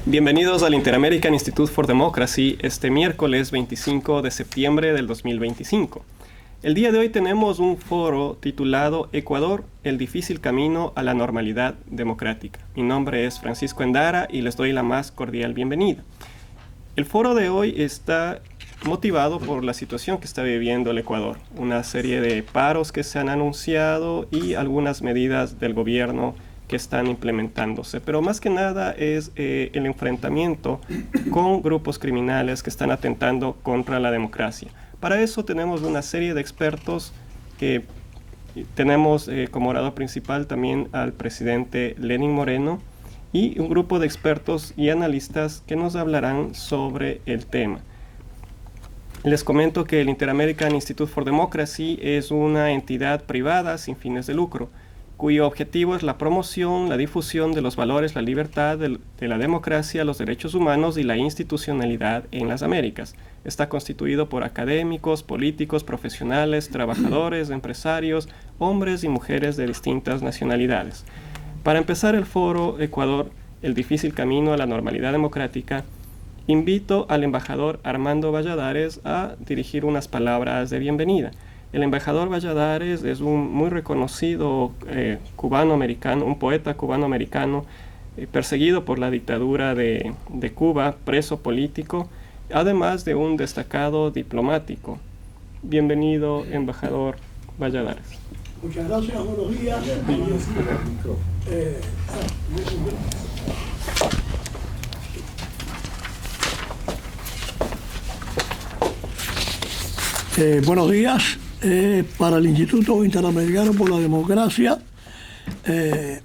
Bienvenidos al Inter-American Institute for Democracy este miércoles 25 de septiembre del 2025. El día de hoy tenemos un foro titulado Ecuador, el difícil camino a la normalidad democrática. Mi nombre es Francisco Endara y les doy la más cordial bienvenida. El foro de hoy está motivado por la situación que está viviendo el Ecuador, una serie de paros que se han anunciado y algunas medidas del gobierno que están implementándose, pero más que nada es el enfrentamiento con grupos criminales que están atentando contra la democracia. Para eso tenemos una serie de expertos que tenemos como orador principal también al presidente Lenín Moreno y un grupo de expertos y analistas que nos hablarán sobre el tema. Les comento que el Inter-American Institute for Democracy es una entidad privada sin fines de lucro, cuyo objetivo es la promoción, la difusión de los valores, la libertad, de la democracia, los derechos humanos y la institucionalidad en las Américas. Está constituido por académicos, políticos, profesionales, trabajadores, empresarios, hombres y mujeres de distintas nacionalidades. Para empezar el foro Ecuador, el difícil camino a la normalidad democrática, invito al embajador Armando Valladares a dirigir unas palabras de bienvenida. El embajador Valladares es un muy reconocido cubano-americano, un poeta cubano-americano perseguido por la dictadura de Cuba, preso político, además de un destacado diplomático. Bienvenido, embajador Valladares. Muchas gracias, buenos días. Buenos días. Para el Instituto Interamericano por la Democracia,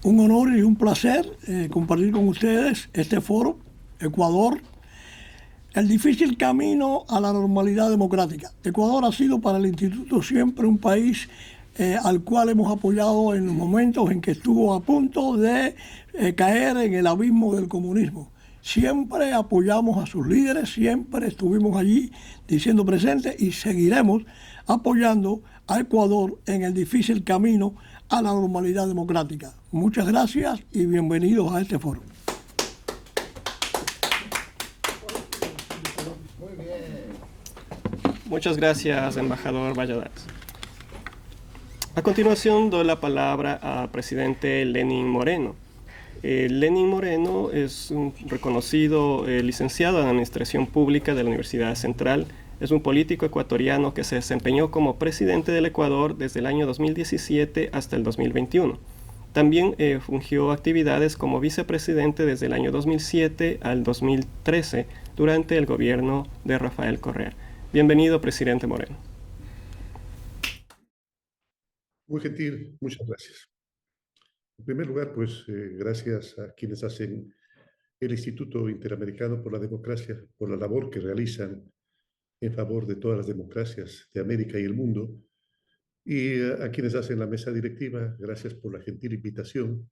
un honor y un placer compartir con ustedes este foro, Ecuador, el difícil camino a la normalidad democrática. Ecuador ha sido para el Instituto siempre un país al cual hemos apoyado en los momentos en que estuvo a punto de caer en el abismo del comunismo. Siempre apoyamos a sus líderes, siempre estuvimos allí diciendo presente y seguiremos apoyando a Ecuador en el difícil camino a la normalidad democrática. Muchas gracias y bienvenidos a este foro. Muchas gracias, embajador Valladares. A continuación doy la palabra al presidente Lenín Moreno. Lenín Moreno es un reconocido licenciado en Administración Pública de la Universidad Central. Es un político ecuatoriano que se desempeñó como presidente del Ecuador desde el año 2017 hasta el 2021. También fungió actividades como vicepresidente desde el año 2007 al 2013 durante el gobierno de Rafael Correa. Bienvenido, presidente Moreno. Muy gentil, muchas gracias. En primer lugar, pues gracias a quienes hacen el Instituto Interamericano por la Democracia, por la labor que realizan en favor de todas las democracias de América y el mundo, y a quienes hacen la mesa directiva, gracias por la gentil invitación,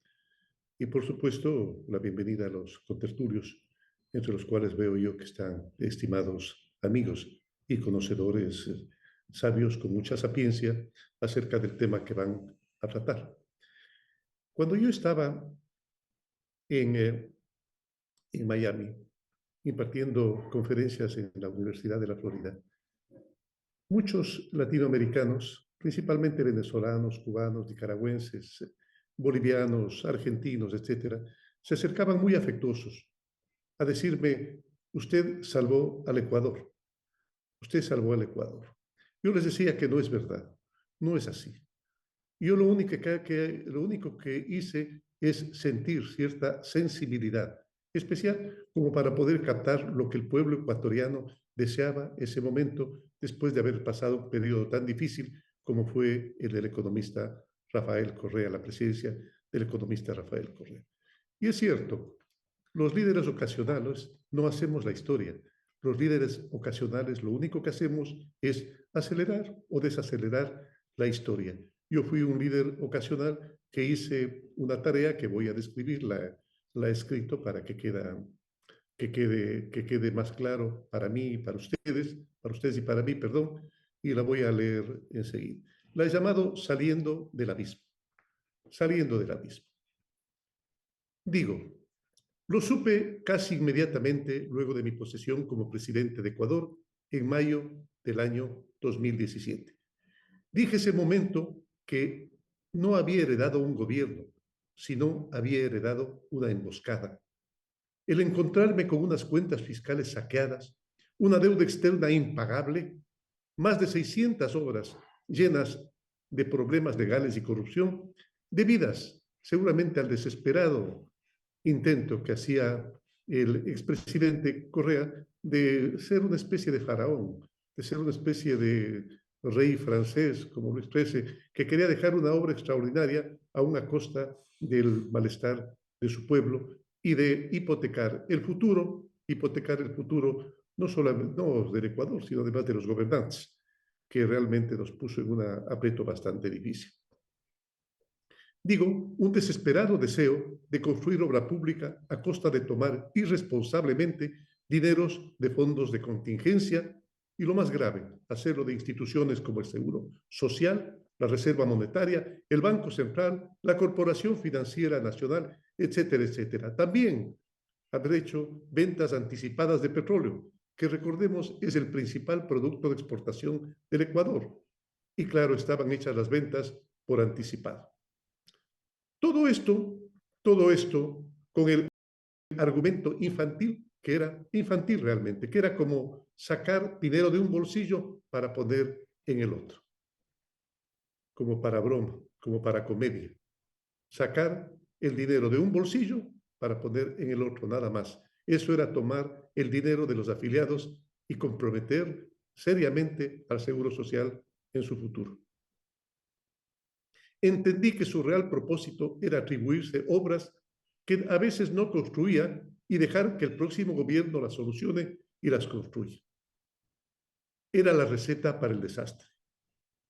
y por supuesto la bienvenida a los contertulios, entre los cuales veo yo que están estimados amigos y conocedores sabios con mucha sapiencia acerca del tema que van a tratar. Cuando yo estaba en Miami, impartiendo conferencias en la Universidad de la Florida, muchos latinoamericanos, principalmente venezolanos, cubanos, nicaragüenses, bolivianos, argentinos, etcétera, se acercaban muy afectuosos a decirme: usted salvó al Ecuador, usted salvó al Ecuador. Yo les decía que no es verdad, no es así. Yo lo único que hice es sentir cierta sensibilidad especial como para poder captar lo que el pueblo ecuatoriano deseaba ese momento después de haber pasado un periodo tan difícil como fue el del economista Rafael Correa, la presidencia del economista Rafael Correa. Y es cierto, los líderes ocasionales no hacemos la historia. Los líderes ocasionales lo único que hacemos es acelerar o desacelerar la historia. Yo fui un líder ocasional que hice una tarea que voy a describir, la he escrito para que quede más claro para mí y para ustedes y para mí, perdón, y la voy a leer enseguida. La he llamado Saliendo del Abismo. Saliendo del Abismo. Digo, Lo supe casi inmediatamente luego de mi posesión como presidente de Ecuador en mayo del año 2017. Dije ese momento que no había heredado un gobierno, sino había heredado una emboscada. El encontrarme con unas cuentas fiscales saqueadas, una deuda externa impagable, más de 600 obras llenas de problemas legales y corrupción, debidas seguramente al desesperado intento que hacía el expresidente Correa de ser una especie de faraón, de ser una especie de rey francés, como lo exprese, que quería dejar una obra extraordinaria a una costa del malestar de su pueblo y de hipotecar el futuro no solamente no del Ecuador, sino además de los gobernantes, que realmente nos puso en un aprieto bastante difícil. Digo, un desesperado deseo de construir obra pública a costa de tomar irresponsablemente dineros de fondos de contingencia y, lo más grave, hacerlo de instituciones como el Seguro Social, la Reserva Monetaria, el Banco Central, la Corporación Financiera Nacional, etcétera, etcétera. También haber hecho ventas anticipadas de petróleo, que recordemos es el principal producto de exportación del Ecuador. Y claro, estaban hechas las ventas por anticipado. Todo esto con el argumento infantil, que era infantil realmente, que era como sacar dinero de un bolsillo para poner en el otro, como para broma, como para comedia. Sacar el dinero de un bolsillo para poner en el otro, nada más. Eso era tomar el dinero de los afiliados y comprometer seriamente al Seguro Social en su futuro. Entendí que su real propósito era atribuirse obras que a veces no construía y dejar que el próximo gobierno las solucione y las construya. Era la receta para el desastre.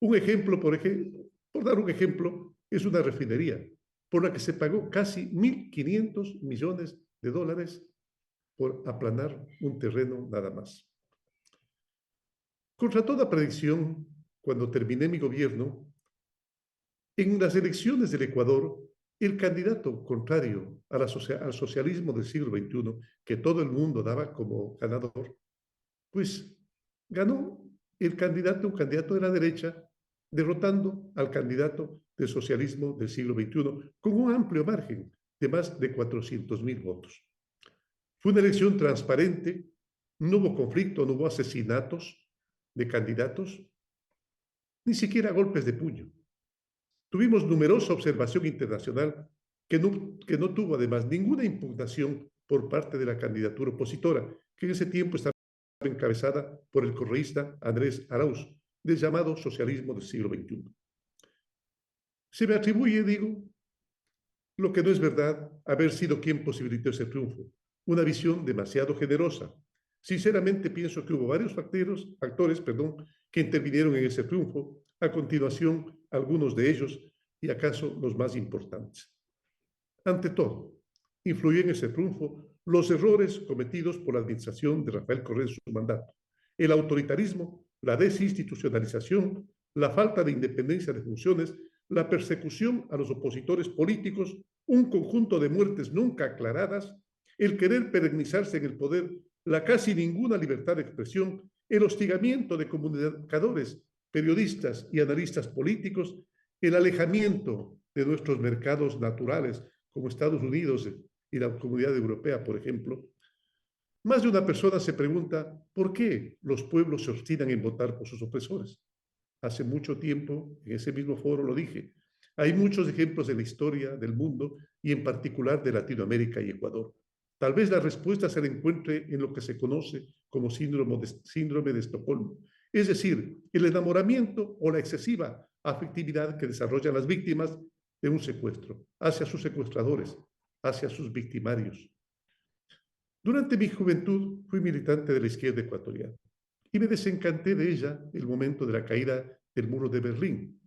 Un ejemplo, por dar un ejemplo, es una refinería por la que se pagó casi 1.500 millones de dólares por aplanar un terreno nada más. Contra toda predicción, cuando terminé mi gobierno, en las elecciones del Ecuador, el candidato contrario al socialismo del siglo XXI, que todo el mundo daba como ganador, pues ganó un candidato de la derecha, derrotando al candidato del socialismo del siglo XXI con un amplio margen de más de 400.000 votos. Fue una elección transparente, no hubo conflicto, no hubo asesinatos de candidatos, ni siquiera golpes de puño. Tuvimos numerosa observación internacional que no tuvo además ninguna impugnación por parte de la candidatura opositora, que en ese tiempo estaba encabezada por el correísta Andrés Arauz, del llamado socialismo del siglo XXI. Se me atribuye, digo, lo que no es verdad, haber sido quien posibilitó ese triunfo, una visión demasiado generosa. Sinceramente pienso que hubo varios actores que intervinieron en ese triunfo. A continuación, algunos de ellos, y acaso los más importantes. Ante todo, influyó en ese triunfo los errores cometidos por la administración de Rafael Correa en su mandato, el autoritarismo, la desinstitucionalización, la falta de independencia de funciones, la persecución a los opositores políticos, un conjunto de muertes nunca aclaradas, el querer perennizarse en el poder, la casi ninguna libertad de expresión, el hostigamiento de comunicadores, periodistas y analistas políticos, el alejamiento de nuestros mercados naturales, como Estados Unidos y la Comunidad Europea, por ejemplo. Más de una persona se pregunta por qué los pueblos se obstinan en votar por sus opresores. Hace mucho tiempo, en ese mismo foro lo dije, hay muchos ejemplos en la historia del mundo y en particular de Latinoamérica y Ecuador. Tal vez la respuesta se la encuentre en lo que se conoce como síndrome de Estocolmo, es decir, el enamoramiento o la excesiva afectividad que desarrollan las víctimas de un secuestro hacia sus secuestradores, hacia sus victimarios. Durante mi juventud fui militante de la izquierda ecuatoriana y me desencanté de ella el momento de la caída del muro de Berlín.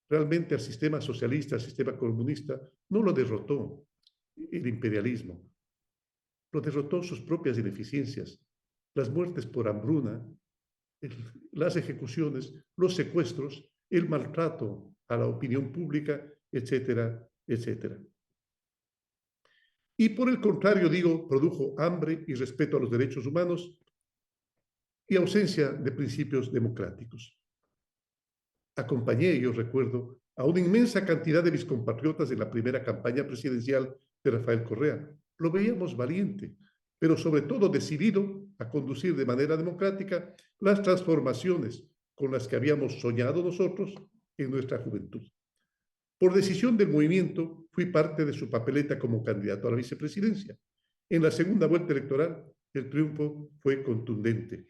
Realmente al sistema socialista, al sistema comunista, no lo derrotó el imperialismo, lo derrotó sus propias ineficiencias, las muertes por hambruna, las ejecuciones, los secuestros, el maltrato a la opinión pública, etcétera, etcétera. y por el contrario, digo, produjo hambre y respeto a los derechos humanos y ausencia de principios democráticos. Acompañé, yo recuerdo, a una inmensa cantidad de mis compatriotas en la primera campaña presidencial de Rafael Correa. Lo veíamos valiente, pero sobre todo decidido a conducir de manera democrática las transformaciones con las que habíamos soñado nosotros en nuestra juventud. Por decisión del movimiento, fui parte de su papeleta como candidato a la vicepresidencia. En la segunda vuelta electoral, el triunfo fue contundente.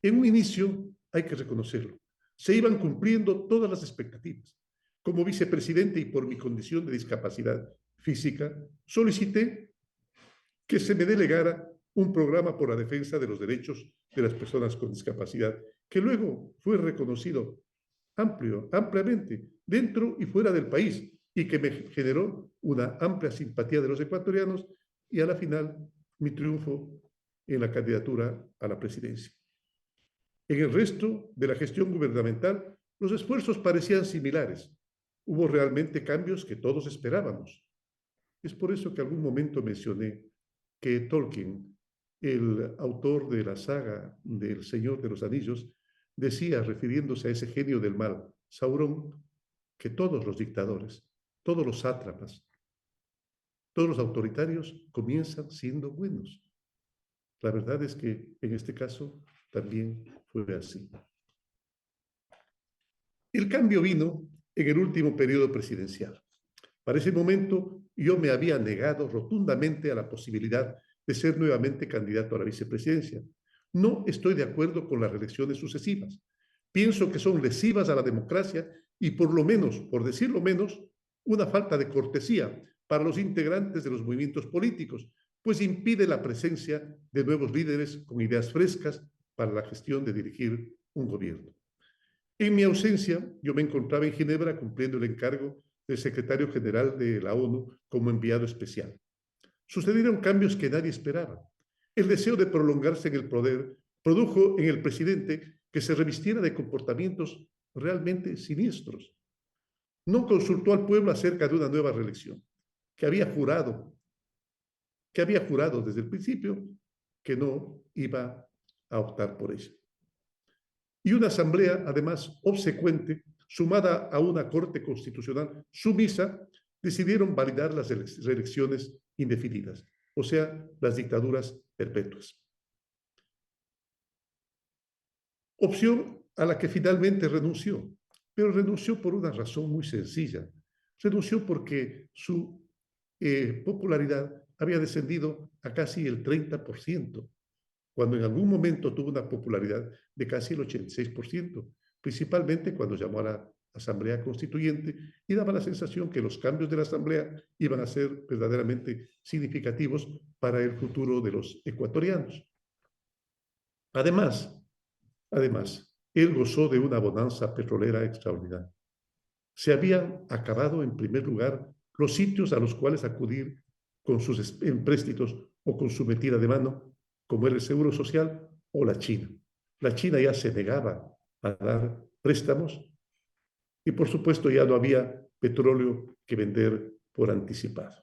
En un inicio, hay que reconocerlo, se iban cumpliendo todas las expectativas. Como vicepresidente y por mi condición de discapacidad física, solicité que se me delegara un programa por la defensa de los derechos de las personas con discapacidad, que luego fue reconocido ampliamente dentro y fuera del país y que me generó una amplia simpatía de los ecuatorianos y a la final mi triunfo en la candidatura a la presidencia. En el resto de la gestión gubernamental, los esfuerzos parecían similares. Hubo realmente cambios que todos esperábamos. Es por eso que algún momento mencioné que Tolkien, el autor de la saga del Señor de los Anillos, decía, refiriéndose a ese genio del mal, Sauron, que todos los dictadores, todos los sátrapas, todos los autoritarios comienzan siendo buenos. La verdad es que en este caso también fue así. El cambio vino en el último periodo presidencial. Para ese momento yo me había negado rotundamente a la posibilidad de ser nuevamente candidato a la vicepresidencia. No estoy de acuerdo con las reelecciones sucesivas. Pienso que son lesivas a la democracia y por lo menos, por decirlo menos, una falta de cortesía para los integrantes de los movimientos políticos, pues impide la presencia de nuevos líderes con ideas frescas para la gestión de dirigir un gobierno. En mi ausencia, yo me encontraba en Ginebra cumpliendo el encargo del secretario general de la ONU como enviado especial. Sucedieron cambios que nadie esperaba. El deseo de prolongarse en el poder produjo en el presidente que se revistiera de comportamientos realmente siniestros. No consultó al pueblo acerca de una nueva reelección, que había jurado desde el principio que no iba a optar por ella. Y una asamblea, además, obsecuente, sumada a una corte constitucional sumisa, decidieron validar las reelecciones indefinidas, o sea, las dictaduras perpetuas. Opción a la que finalmente renunció, pero renunció por una razón muy sencilla. Renunció porque su popularidad había descendido a casi el 30%, cuando en algún momento tuvo una popularidad de casi el 86%, principalmente cuando llamó a la Asamblea Constituyente y daba la sensación que los cambios de la Asamblea iban a ser verdaderamente significativos para el futuro de los ecuatorianos. Además, él gozó de una bonanza petrolera extraordinaria. Se habían acabado, en primer lugar, los sitios a los cuales acudir con sus empréstitos o con su metida de mano, como era el Seguro Social o la China. La China ya se negaba a dar préstamos y, por supuesto, ya no había petróleo que vender por anticipado.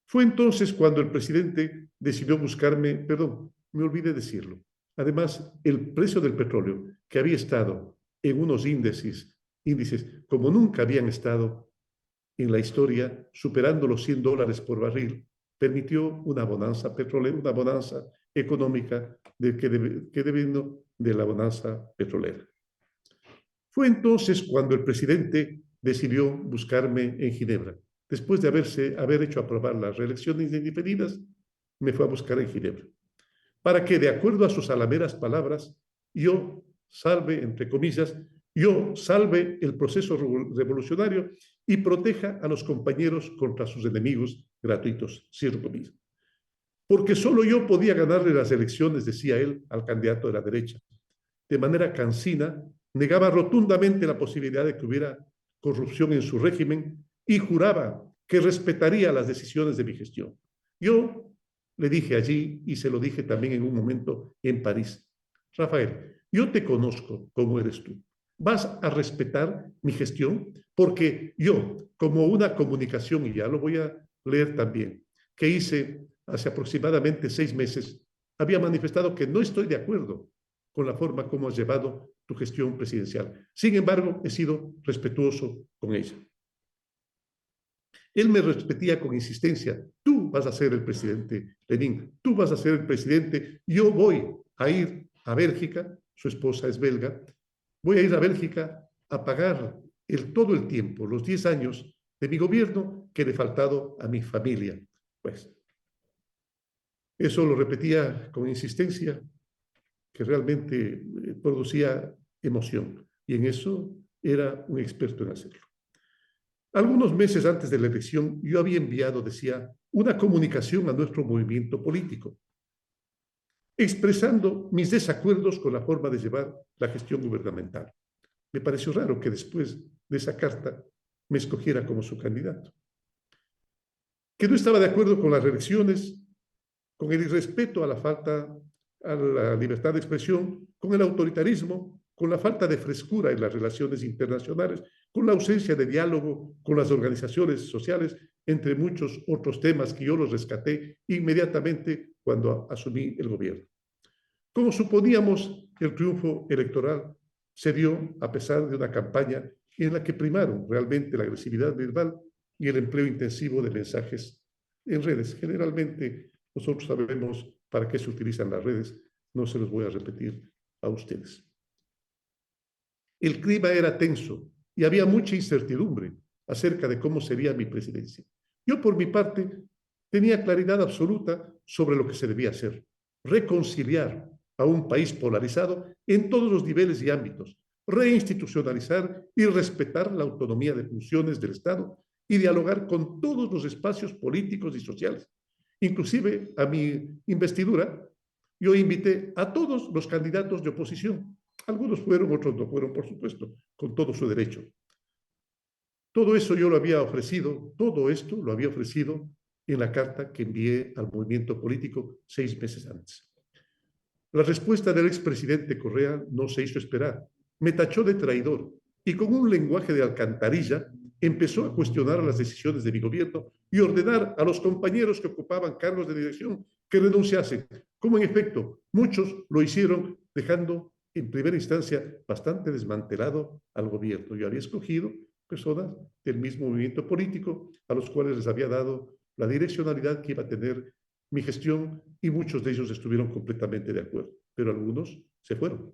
Fue entonces cuando el presidente decidió buscarme, perdón, me olvidé decirlo. Además, el precio del petróleo, que había estado en unos índices como nunca habían estado en la historia, superando los $100 por barril, permitió una bonanza petrolera, una bonanza económica que devino de la bonanza petrolera. Fue entonces cuando el presidente decidió buscarme en Ginebra. Después de haber hecho aprobar las reelecciones indefinidas, me fue a buscar en Ginebra, para que, de acuerdo a sus alameras palabras, yo salve, entre comillas, yo salve el proceso revolucionario y proteja a los compañeros contra sus enemigos gratuitos, cierro comillas. Porque solo yo podía ganarle las elecciones, decía él, al candidato de la derecha. De manera cansina, negaba rotundamente la posibilidad de que hubiera corrupción en su régimen y juraba que respetaría las decisiones de mi gestión. Yo le dije allí, y se lo dije también en un momento en París, Rafael, yo te conozco como eres tú. ¿Vas a respetar mi gestión? Porque yo, como una comunicación, y ya lo voy a leer también, que hice hace aproximadamente 6 meses, había manifestado que no estoy de acuerdo con la forma como has llevado tu gestión presidencial. Sin embargo, he sido respetuoso con ella. Él me repetía con insistencia: tú vas a ser el presidente, Lenín, tú vas a ser el presidente, yo voy a ir a Bélgica, su esposa es belga, voy a ir a Bélgica a pagar todo el tiempo, los 10 años de mi gobierno que le he faltado a mi familia. Pues eso lo repetía con insistencia, que realmente producía emoción, y en eso era un experto en hacerlo. Algunos meses antes de la elección, yo había enviado, decía, una comunicación a nuestro movimiento político, expresando mis desacuerdos con la forma de llevar la gestión gubernamental. Me pareció raro que después de esa carta me escogiera como su candidato. Que no estaba de acuerdo con las reelecciones, con el irrespeto a la falta a la libertad de expresión, con el autoritarismo, con la falta de frescura en las relaciones internacionales, con la ausencia de diálogo con las organizaciones sociales, entre muchos otros temas que yo los rescaté inmediatamente cuando asumí el gobierno. Como suponíamos, el triunfo electoral se dio a pesar de una campaña en la que primaron realmente la agresividad verbal y el empleo intensivo de mensajes en redes. Generalmente nosotros sabemos para qué se utilizan las redes, no se los voy a repetir a ustedes. El clima era tenso y había mucha incertidumbre acerca de cómo sería mi presidencia. Yo, por mi parte, tenía claridad absoluta sobre lo que se debía hacer: reconciliar a un país polarizado en todos los niveles y ámbitos, reinstitucionalizar y respetar la autonomía de funciones del Estado y dialogar con todos los espacios políticos y sociales. Inclusive a mi investidura, yo invité a todos los candidatos de oposición. Algunos fueron, otros no fueron, por supuesto, con todo su derecho. Todo eso yo lo había ofrecido, todo esto lo había ofrecido en la carta que envié al movimiento político 6 meses antes. La respuesta del expresidente Correa no se hizo esperar. Me tachó de traidor y con un lenguaje de alcantarilla empezó a cuestionar las decisiones de mi gobierno y ordenar a los compañeros que ocupaban cargos de dirección que renunciasen, como en efecto muchos lo hicieron, dejando en primera instancia bastante desmantelado al gobierno. Yo había escogido personas del mismo movimiento político a los cuales les había dado la direccionalidad que iba a tener mi gestión, y muchos de ellos estuvieron completamente de acuerdo, pero algunos se fueron.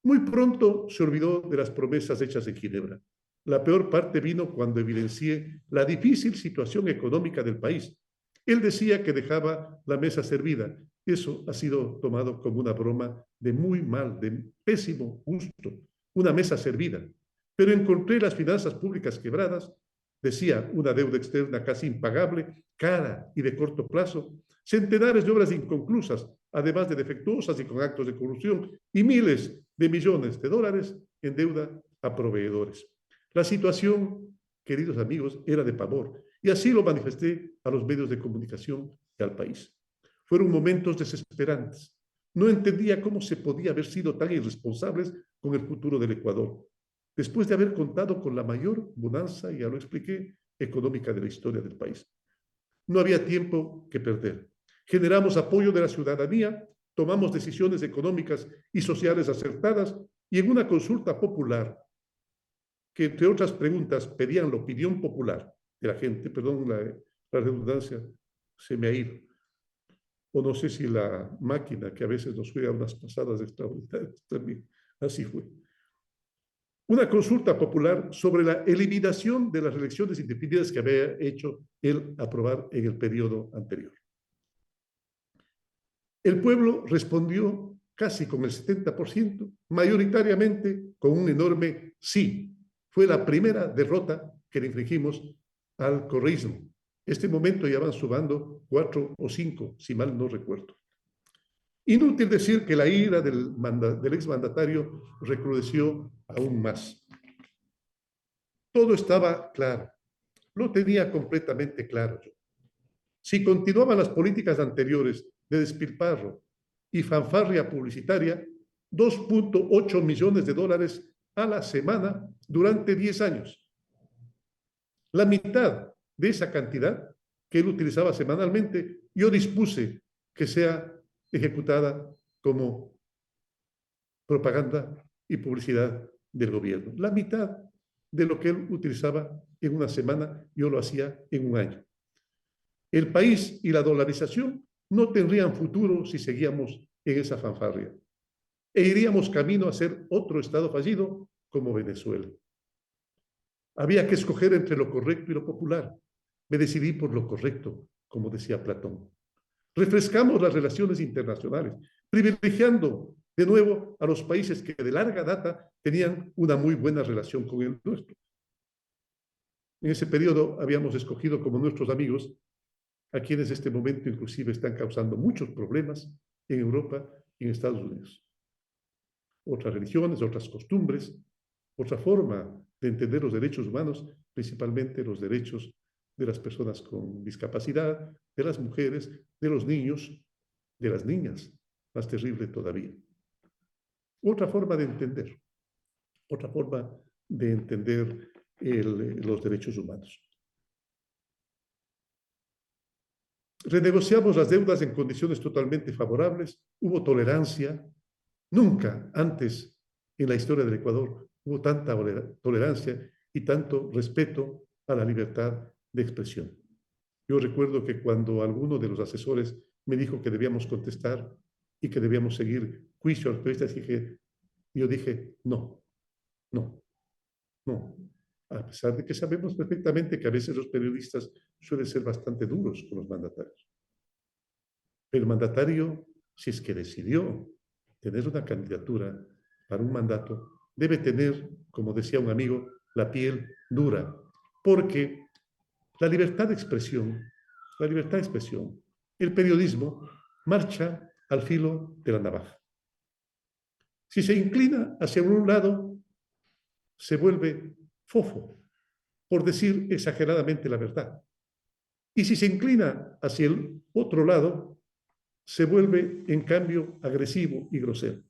Muy pronto se olvidó de las promesas hechas en Ginebra. La peor parte vino cuando evidencié la difícil situación económica del país. Él decía que dejaba la mesa servida. Eso ha sido tomado como una broma de muy mal, de pésimo gusto, una mesa servida. Pero encontré las finanzas públicas quebradas, decía, una deuda externa casi impagable, cara y de corto plazo, centenares de obras inconclusas, además de defectuosas y con actos de corrupción, y miles de millones de dólares en deuda a proveedores. La situación, queridos amigos, era de pavor, y así lo manifesté a los medios de comunicación y al país. Fueron momentos desesperantes. No entendía cómo se podía haber sido tan irresponsables con el futuro del Ecuador, después de haber contado con la mayor bonanza, ya lo expliqué, económica de la historia del país. No había tiempo que perder. Generamos apoyo de la ciudadanía, tomamos decisiones económicas y sociales acertadas, y en una consulta popular, que entre otras preguntas pedían la opinión popular de la gente, perdón la redundancia, se me ha ido, o no sé si la máquina que a veces nos juega unas pasadas extraordinarias también, así fue. Una consulta popular sobre la eliminación de las elecciones indefinidas que había hecho él aprobar en el periodo anterior. El pueblo respondió casi con el 70%, mayoritariamente con un enorme sí. Fue la primera derrota que le infligimos al correísmo. Este momento ya van sumando 4 o 5, si mal no recuerdo. Inútil decir que la ira del exmandatario recrudeció aún más. Todo estaba claro. Lo tenía completamente claro yo. Si continuaban las políticas anteriores de despilfarro y fanfarria publicitaria, 2.8 millones de dólares a la semana durante 10 años. La mitad de esa cantidad que él utilizaba semanalmente, yo dispuse que sea ejecutada como propaganda y publicidad del gobierno. La mitad de lo que él utilizaba en una semana, yo lo hacía en un año. El país y la dolarización no tendrían futuro si seguíamos en esa fanfarria. E iríamos camino a ser otro estado fallido como Venezuela. Había que escoger entre lo correcto y lo popular. Me decidí por lo correcto, como decía Platón. Refrescamos las relaciones internacionales, privilegiando de nuevo a los países que de larga data tenían una muy buena relación con el nuestro. En ese periodo habíamos escogido como nuestros amigos a quienes en este momento inclusive están causando muchos problemas en Europa y en Estados Unidos. Otras religiones, otras costumbres, otra forma de entender los derechos humanos, principalmente los derechos de las personas con discapacidad, de las mujeres, de los niños, de las niñas, más terrible todavía. Otra forma de entender los derechos humanos. Renegociamos las deudas en condiciones totalmente favorables, hubo tolerancia, nunca antes en la historia del Ecuador hubo tanta tolerancia y tanto respeto a la libertad de expresión. Yo recuerdo que cuando alguno de los asesores me dijo que debíamos contestar y que debíamos seguir juicio a los periodistas, yo dije, no. A pesar de que sabemos perfectamente que a veces los periodistas suelen ser bastante duros con los mandatarios. Pero el mandatario, si es que decidió tener una candidatura para un mandato, debe tener, como decía un amigo, la piel dura, porque la libertad de expresión, el periodismo marcha al filo de la navaja. Si se inclina hacia un lado, se vuelve fofo, por decir exageradamente la verdad. Y si se inclina hacia el otro lado, se vuelve, en cambio, agresivo y grosero.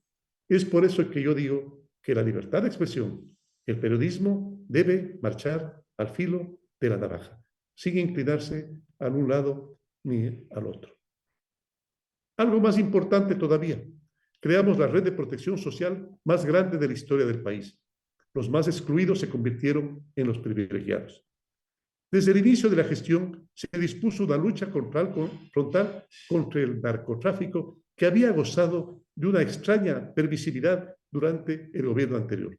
Es por eso que yo digo que la libertad de expresión, el periodismo, debe marchar al filo de la navaja, sin inclinarse a un lado ni al otro. Algo más importante todavía, creamos la red de protección social más grande de la historia del país. Los más excluidos se convirtieron en los privilegiados. Desde el inicio de la gestión se dispuso una lucha frontal contra el narcotráfico que había gozado de una extraña permisividad durante el gobierno anterior.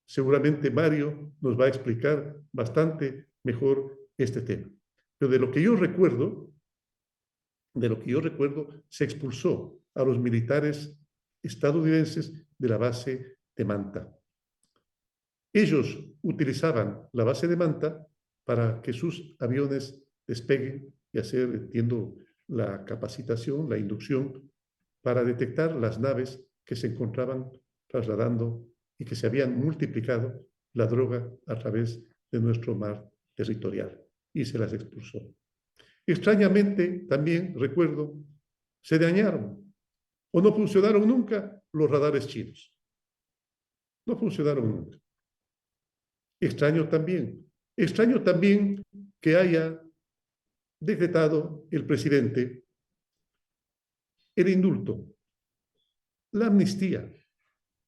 Seguramente Mario nos va a explicar bastante mejor este tema. Pero de lo que yo recuerdo, se expulsó a los militares estadounidenses de la base de Manta. Ellos utilizaban la base de Manta para que sus aviones despeguen y hacer, entiendo, la capacitación, la inducción, para detectar las naves que se encontraban trasladando y que se habían multiplicado la droga a través de nuestro mar territorial, y se las expulsó. Extrañamente, también recuerdo, se dañaron o no funcionaron nunca los radares chinos. No funcionaron nunca. Extraño también que haya decretado el presidente el indulto, la amnistía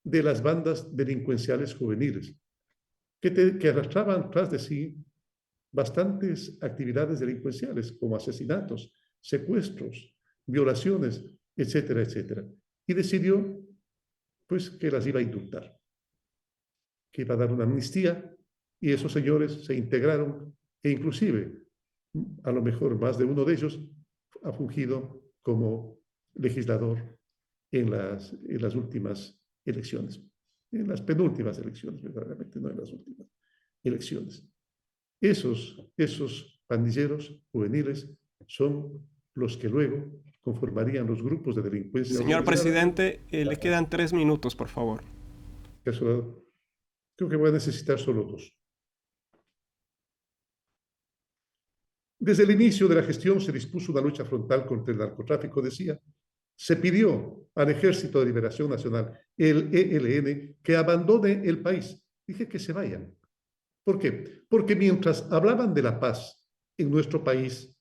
de las bandas delincuenciales juveniles que arrastraban tras de sí bastantes actividades delincuenciales como asesinatos, secuestros, violaciones, etcétera, etcétera. Y decidió pues que las iba a indultar, que iba a dar una amnistía, y esos señores se integraron e inclusive a lo mejor más de uno de ellos ha fungido como legislador en las últimas elecciones, en las penúltimas elecciones, verdaderamente, no en las últimas elecciones. Esos pandilleros juveniles son los que luego conformarían los grupos de delincuencia. Señor presidente, le quedan 3 minutos, por favor. Creo que voy a necesitar solo 2. Desde el inicio de la gestión se dispuso una lucha frontal contra el narcotráfico, decía. se pidió al Ejército de Liberación Nacional, el ELN, que abandone el país. Dije que se vayan. ¿Por qué? Porque mientras hablaban de la paz en nuestro país,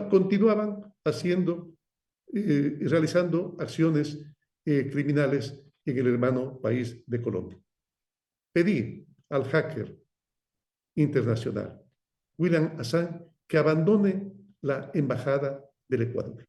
continuaban realizando acciones criminales en el hermano país de Colombia. Pedí al hacker internacional, William Assange, que abandone la embajada del Ecuador.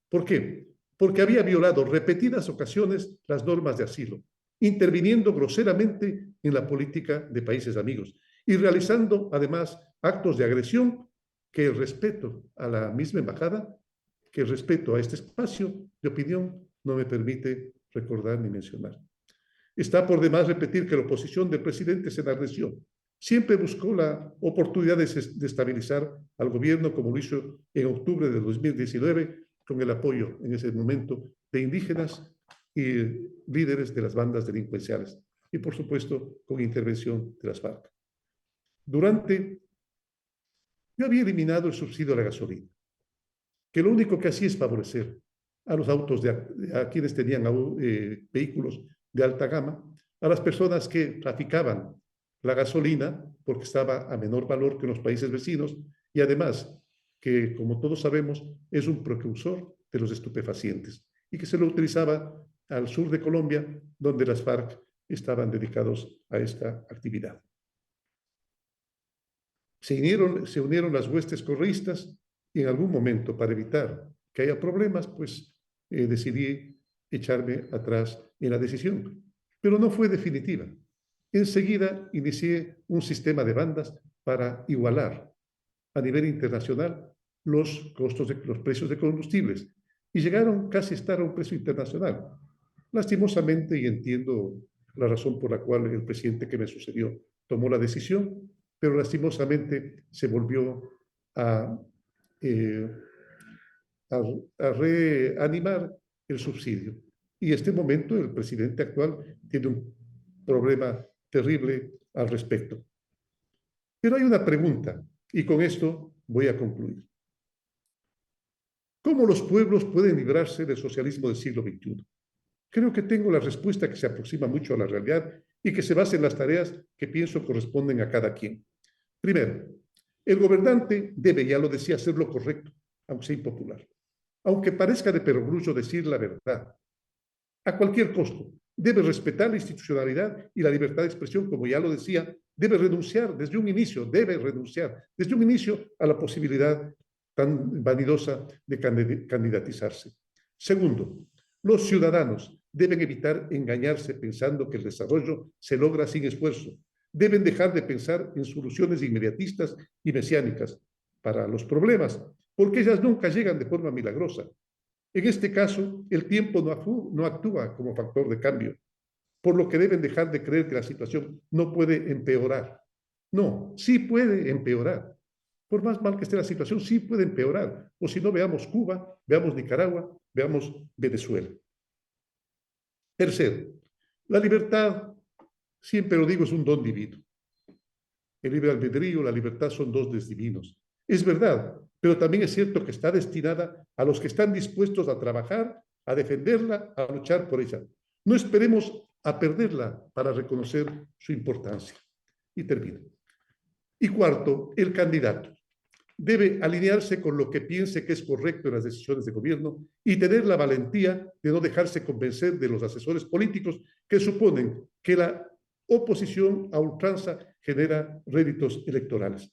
¿Por qué? Porque había violado repetidas ocasiones las normas de asilo, interviniendo groseramente en la política de países amigos y realizando además actos de agresión que el respeto a la misma embajada, que el respeto a este espacio de opinión no me permite recordar ni mencionar. Está por demás repetir que la oposición del presidente se enardeció. Siempre buscó la oportunidad de estabilizar al gobierno, como lo hizo en octubre de 2019, con el apoyo en ese momento de indígenas y líderes de las bandas delincuenciales, y por supuesto con intervención de las FARC. Yo había eliminado el subsidio a la gasolina, que lo único que hacía es favorecer a los autos, a quienes tenían vehículos de alta gama, a las personas que traficaban la gasolina, porque estaba a menor valor que en los países vecinos, y además que, como todos sabemos, es un precursor de los estupefacientes, y que se lo utilizaba al sur de Colombia, donde las FARC estaban dedicados a esta actividad. Se unieron las huestes correístas y en algún momento, para evitar que haya problemas, pues decidí echarme atrás en la decisión. Pero no fue definitiva. Enseguida inicié un sistema de bandas para igualar a nivel internacional los precios de combustibles y llegaron casi a estar a un precio internacional. Lastimosamente, y entiendo la razón por la cual el presidente que me sucedió tomó la decisión, pero lastimosamente se volvió a reanimar el subsidio. Y en este momento el presidente actual tiene un problema terrible al respecto. Pero hay una pregunta, y con esto voy a concluir. ¿Cómo los pueblos pueden librarse del socialismo del siglo XXI? Creo que tengo la respuesta que se aproxima mucho a la realidad y que se basa en las tareas que pienso corresponden a cada quien. Primero, el gobernante debe, ya lo decía, hacer lo correcto, aunque sea impopular. Aunque parezca de perogrullo decir la verdad, a cualquier costo, debe respetar la institucionalidad y la libertad de expresión, como ya lo decía, debe renunciar desde un inicio a la posibilidad tan vanidosa de candidatizarse. Segundo, los ciudadanos deben evitar engañarse pensando que el desarrollo se logra sin esfuerzo. Deben dejar de pensar en soluciones inmediatistas y mesiánicas para los problemas, porque ellas nunca llegan de forma milagrosa. En este caso, el tiempo no actúa como factor de cambio, por lo que deben dejar de creer que la situación no puede empeorar. No, sí puede empeorar. Por más mal que esté la situación, sí puede empeorar. O si no, veamos Cuba, veamos Nicaragua, veamos Venezuela. Tercero, la libertad, siempre lo digo, es un don divino. El libre albedrío, la libertad son dones divinos. Es verdad, pero también es cierto que está destinada a los que están dispuestos a trabajar, a defenderla, a luchar por ella. No esperemos a perderla para reconocer su importancia. Y termino. Y cuarto, el candidato debe alinearse con lo que piense que es correcto en las decisiones de gobierno y tener la valentía de no dejarse convencer de los asesores políticos que suponen que la oposición a ultranza genera réditos electorales.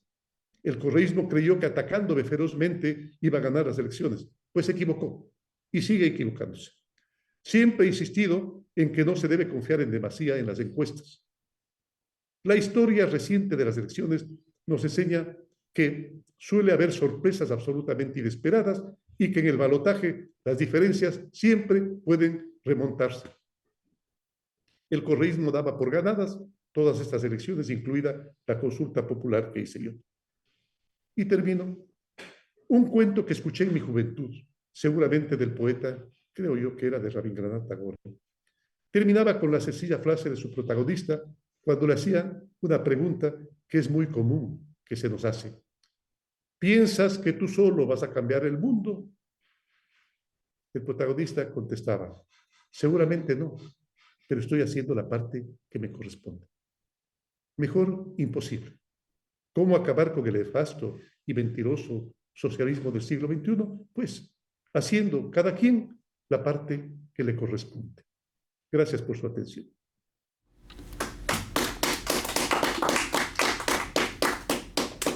El correísmo creyó que atacándome ferozmente iba a ganar las elecciones, pues se equivocó y sigue equivocándose. Siempre he insistido en que no se debe confiar en demasía en las encuestas. La historia reciente de las elecciones nos enseña que suele haber sorpresas absolutamente inesperadas y que en el balotaje las diferencias siempre pueden remontarse. El correísmo daba por ganadas todas estas elecciones, incluida la consulta popular que hice yo. Y termino. Un cuento que escuché en mi juventud, seguramente del poeta, creo yo que era de Rabindranath Tagore. Terminaba con la sencilla frase de su protagonista cuando le hacía una pregunta que es muy común que se nos hace. ¿Piensas que tú solo vas a cambiar el mundo? El protagonista contestaba, seguramente no, pero estoy haciendo la parte que me corresponde. Mejor, imposible. ¿Cómo acabar con el nefasto y mentiroso socialismo del siglo XXI? Pues haciendo cada quien la parte que le corresponde. Gracias por su atención.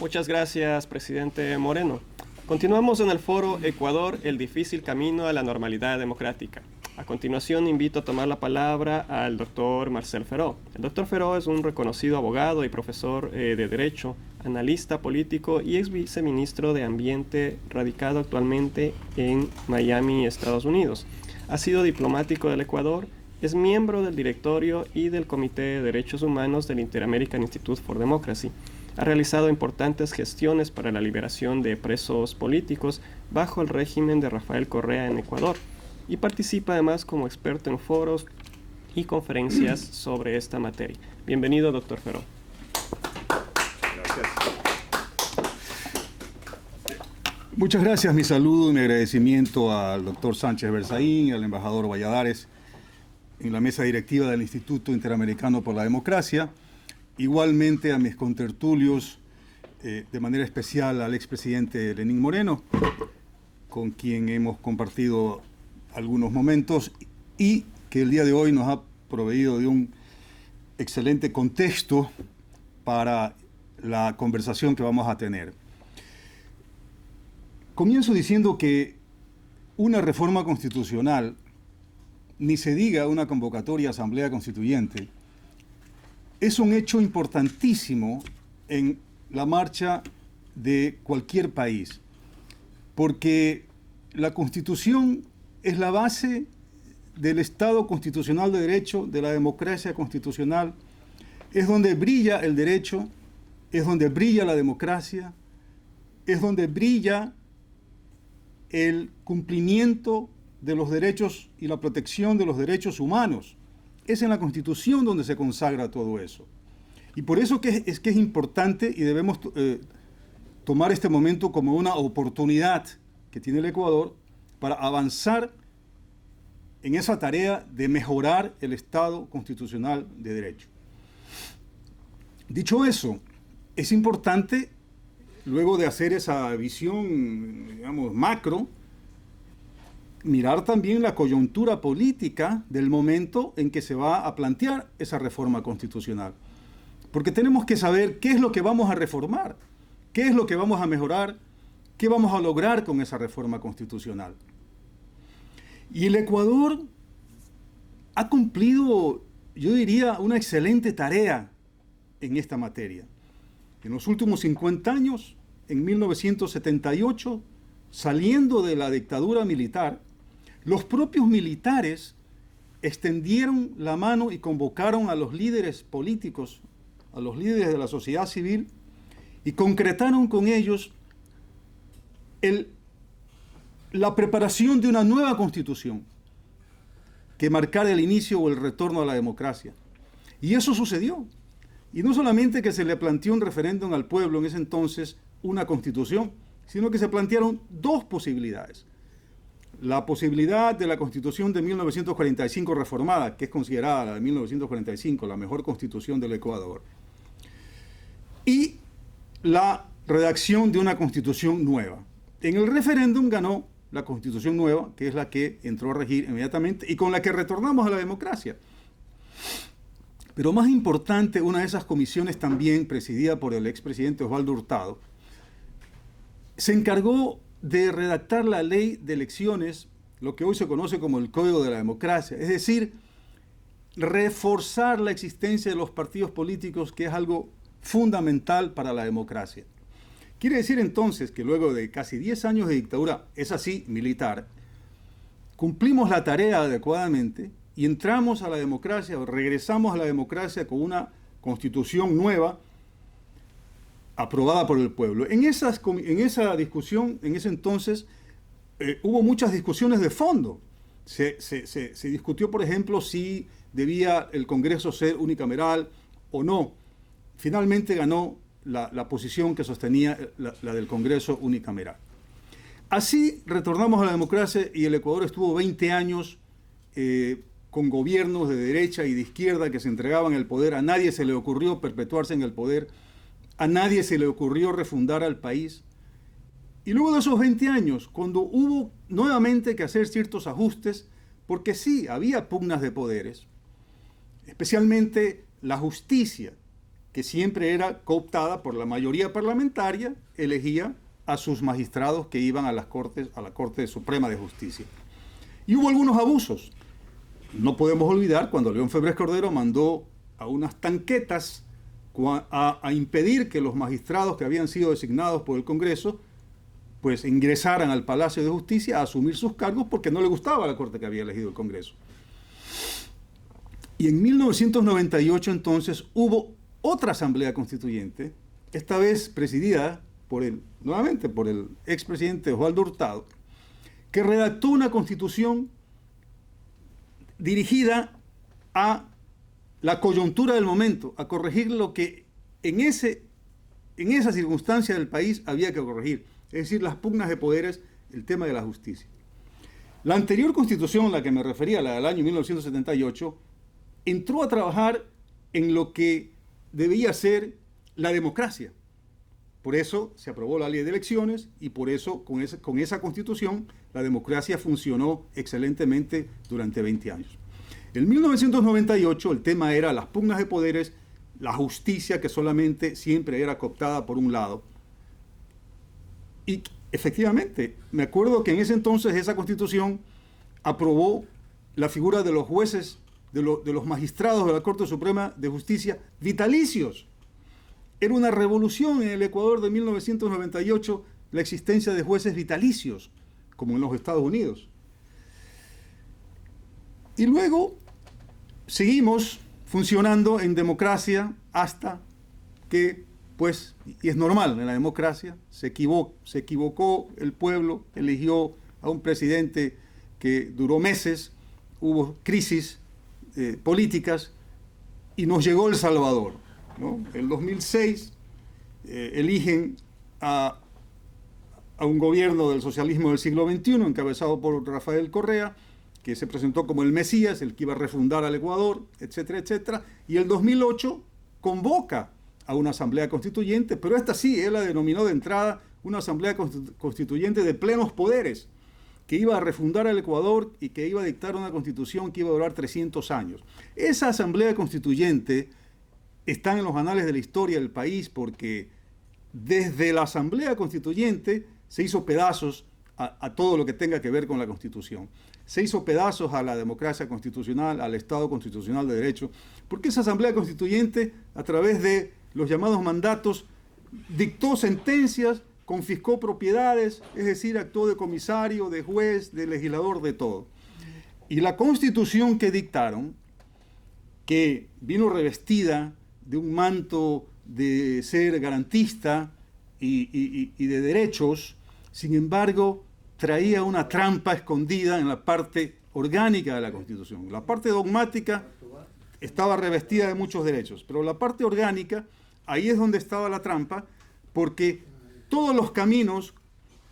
Muchas gracias, presidente Moreno. Continuamos en el foro Ecuador, el difícil camino a la normalidad democrática. A continuación invito a tomar la palabra al doctor Marcel Feró. El doctor Feró es un reconocido abogado y profesor de Derecho, analista político y ex viceministro de Ambiente, radicado actualmente en Miami, Estados Unidos. Ha sido diplomático del Ecuador, es miembro del directorio y del Comité de Derechos Humanos del Inter-American Institute for Democracy. Ha realizado importantes gestiones para la liberación de presos políticos bajo el régimen de Rafael Correa en Ecuador y participa además como experto en foros y conferencias sobre esta materia. Bienvenido, doctor Feró. Gracias. Muchas gracias, mi saludo y mi agradecimiento al doctor Sánchez Berzaín, al embajador Valladares, en la mesa directiva del Instituto Interamericano por la Democracia, igualmente a mis contertulios, de manera especial al expresidente Lenín Moreno, con quien hemos compartido algunos momentos y que el día de hoy nos ha proveído de un excelente contexto para la conversación que vamos a tener. Comienzo diciendo que una reforma constitucional, ni se diga una convocatoria a asamblea constituyente, es un hecho importantísimo en la marcha de cualquier país, porque la Constitución es la base del Estado constitucional de derecho, de la democracia constitucional, es donde brilla el derecho, es donde brilla la democracia, es donde brilla el cumplimiento de los derechos y la protección de los derechos humanos. Es en la Constitución donde se consagra todo eso. Y por eso es importante y debemos tomar este momento como una oportunidad que tiene el Ecuador para avanzar en esa tarea de mejorar el Estado constitucional de derecho. Dicho eso, es importante, luego de hacer esa visión, digamos, macro, mirar también la coyuntura política del momento en que se va a plantear esa reforma constitucional. Porque tenemos que saber qué es lo que vamos a reformar, qué es lo que vamos a mejorar, qué vamos a lograr con esa reforma constitucional. Y el Ecuador ha cumplido, yo diría, una excelente tarea en esta materia. En los últimos 50 años, en 1978, saliendo de la dictadura militar, los propios militares extendieron la mano y convocaron a los líderes políticos, a los líderes de la sociedad civil, y concretaron con ellos la preparación de una nueva constitución que marcara el inicio o el retorno a la democracia. Y eso sucedió. Y no solamente que se le planteó un referéndum al pueblo en ese entonces, una constitución, sino que se plantearon dos posibilidades. La posibilidad de la Constitución de 1945 reformada, que es considerada la de 1945 la mejor constitución del Ecuador, y la redacción de una constitución nueva. En el referéndum ganó la constitución nueva, que es la que entró a regir inmediatamente y con la que retornamos a la democracia. Pero más importante, una de esas comisiones también presidida por el expresidente Osvaldo Hurtado, se encargó de redactar la ley de elecciones, lo que hoy se conoce como el Código de la Democracia, es decir, reforzar la existencia de los partidos políticos, que es algo fundamental para la democracia. Quiere decir entonces que luego de casi 10 años de dictadura, es así, militar, cumplimos la tarea adecuadamente y entramos a la democracia, o regresamos a la democracia con una constitución nueva, aprobada por el pueblo. En esa discusión, en ese entonces, hubo muchas discusiones de fondo. Se discutió, por ejemplo, si debía el Congreso ser unicameral o no. Finalmente ganó la posición que sostenía la del Congreso unicameral. Así retornamos a la democracia y el Ecuador estuvo 20 años con gobiernos de derecha y de izquierda que se entregaban el poder. A nadie se le ocurrió perpetuarse en el poder, a nadie se le ocurrió refundar al país. Y luego de esos 20 años, cuando hubo nuevamente que hacer ciertos ajustes, porque sí, había pugnas de poderes, especialmente la justicia, que siempre era cooptada por la mayoría parlamentaria, elegía a sus magistrados que iban a las cortes, a la Corte Suprema de Justicia. Y hubo algunos abusos. No podemos olvidar cuando León Febres Cordero mandó a unas tanquetas a impedir que los magistrados que habían sido designados por el Congreso pues ingresaran al Palacio de Justicia a asumir sus cargos porque no le gustaba la corte que había elegido el Congreso. Y en 1998 hubo otra asamblea constituyente, esta vez presidida nuevamente por el expresidente Osvaldo Hurtado, que redactó una constitución dirigida a la coyuntura del momento, a corregir lo que en esa circunstancia del país había que corregir, es decir, las pugnas de poderes, el tema de la justicia. La anterior constitución a la que me refería, la del año 1978, entró a trabajar en lo que debía ser la democracia. Por eso se aprobó la ley de elecciones y por eso con esa constitución la democracia funcionó excelentemente durante 20 años. En 1998 el tema era las pugnas de poderes, la justicia que solamente siempre era cooptada por un lado. Y efectivamente, me acuerdo que en ese entonces esa constitución aprobó la figura de los jueces, de los magistrados de la Corte Suprema de Justicia vitalicios. Era una revolución en el Ecuador de 1998 la existencia de jueces vitalicios, como en los Estados Unidos. Y luego seguimos funcionando en democracia hasta que, pues, y es normal en la democracia, se equivocó el pueblo, eligió a un presidente que duró meses, hubo crisis políticas y nos llegó El Salvador, ¿no? En 2006 eligen a un gobierno del socialismo del siglo XXI encabezado por Rafael Correa, que se presentó como el Mesías, el que iba a refundar al Ecuador, etcétera, etcétera, y el 2008 convoca a una asamblea constituyente, pero esta sí, él la denominó de entrada una asamblea constituyente de plenos poderes, que iba a refundar al Ecuador y que iba a dictar una constitución que iba a durar 300 años. Esa asamblea constituyente está en los anales de la historia del país porque desde la asamblea constituyente se hizo pedazos a todo lo que tenga que ver con la Constitución. Se hizo pedazos a la democracia constitucional, al Estado constitucional de derecho, porque esa asamblea constituyente, a través de los llamados mandatos, dictó sentencias, confiscó propiedades, es decir, actuó de comisario, de juez, de legislador, de todo. Y la Constitución que dictaron, que vino revestida de un manto de ser garantista y de derechos, sin embargo, traía una trampa escondida en la parte orgánica de la Constitución. La parte dogmática estaba revestida de muchos derechos, pero la parte orgánica, ahí es donde estaba la trampa, porque todos los caminos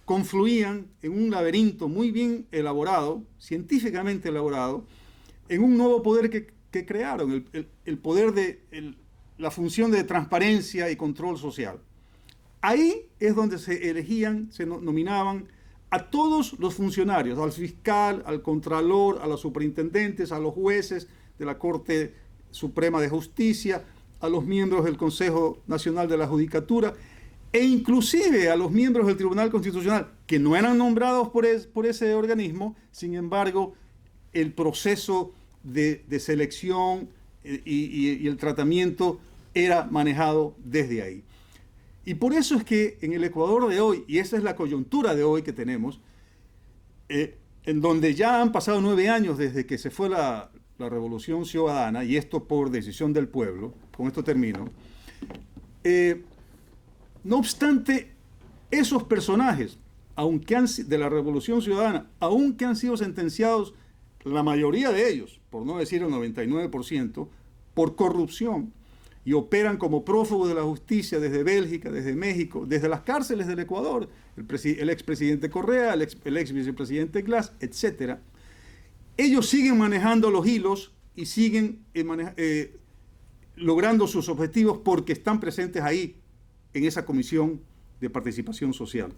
confluían en un laberinto muy bien elaborado, científicamente elaborado, en un nuevo poder que crearon, el poder de la función de transparencia y control social. Ahí es donde se elegían, se nominaban a todos los funcionarios, al fiscal, al contralor, a los superintendentes, a los jueces de la Corte Suprema de Justicia, a los miembros del Consejo Nacional de la Judicatura e inclusive a los miembros del Tribunal Constitucional, que no eran nombrados por ese organismo. Sin embargo, el proceso de selección y el tratamiento era manejado desde ahí. Y por eso es que en el Ecuador de hoy, y esa es la coyuntura de hoy que tenemos, en donde ya han pasado 9 años desde que se fue la Revolución Ciudadana, y esto por decisión del pueblo, con esto termino, no obstante, esos personajes, de la Revolución Ciudadana, aunque han sido sentenciados, la mayoría de ellos, por no decir el 99%, por corrupción, y operan como prófugos de la justicia desde Bélgica, desde México, desde las cárceles del Ecuador, el expresidente Correa, el ex vicepresidente Glass, etc. Ellos siguen manejando los hilos y siguen logrando sus objetivos porque están presentes ahí, en esa comisión de participación social.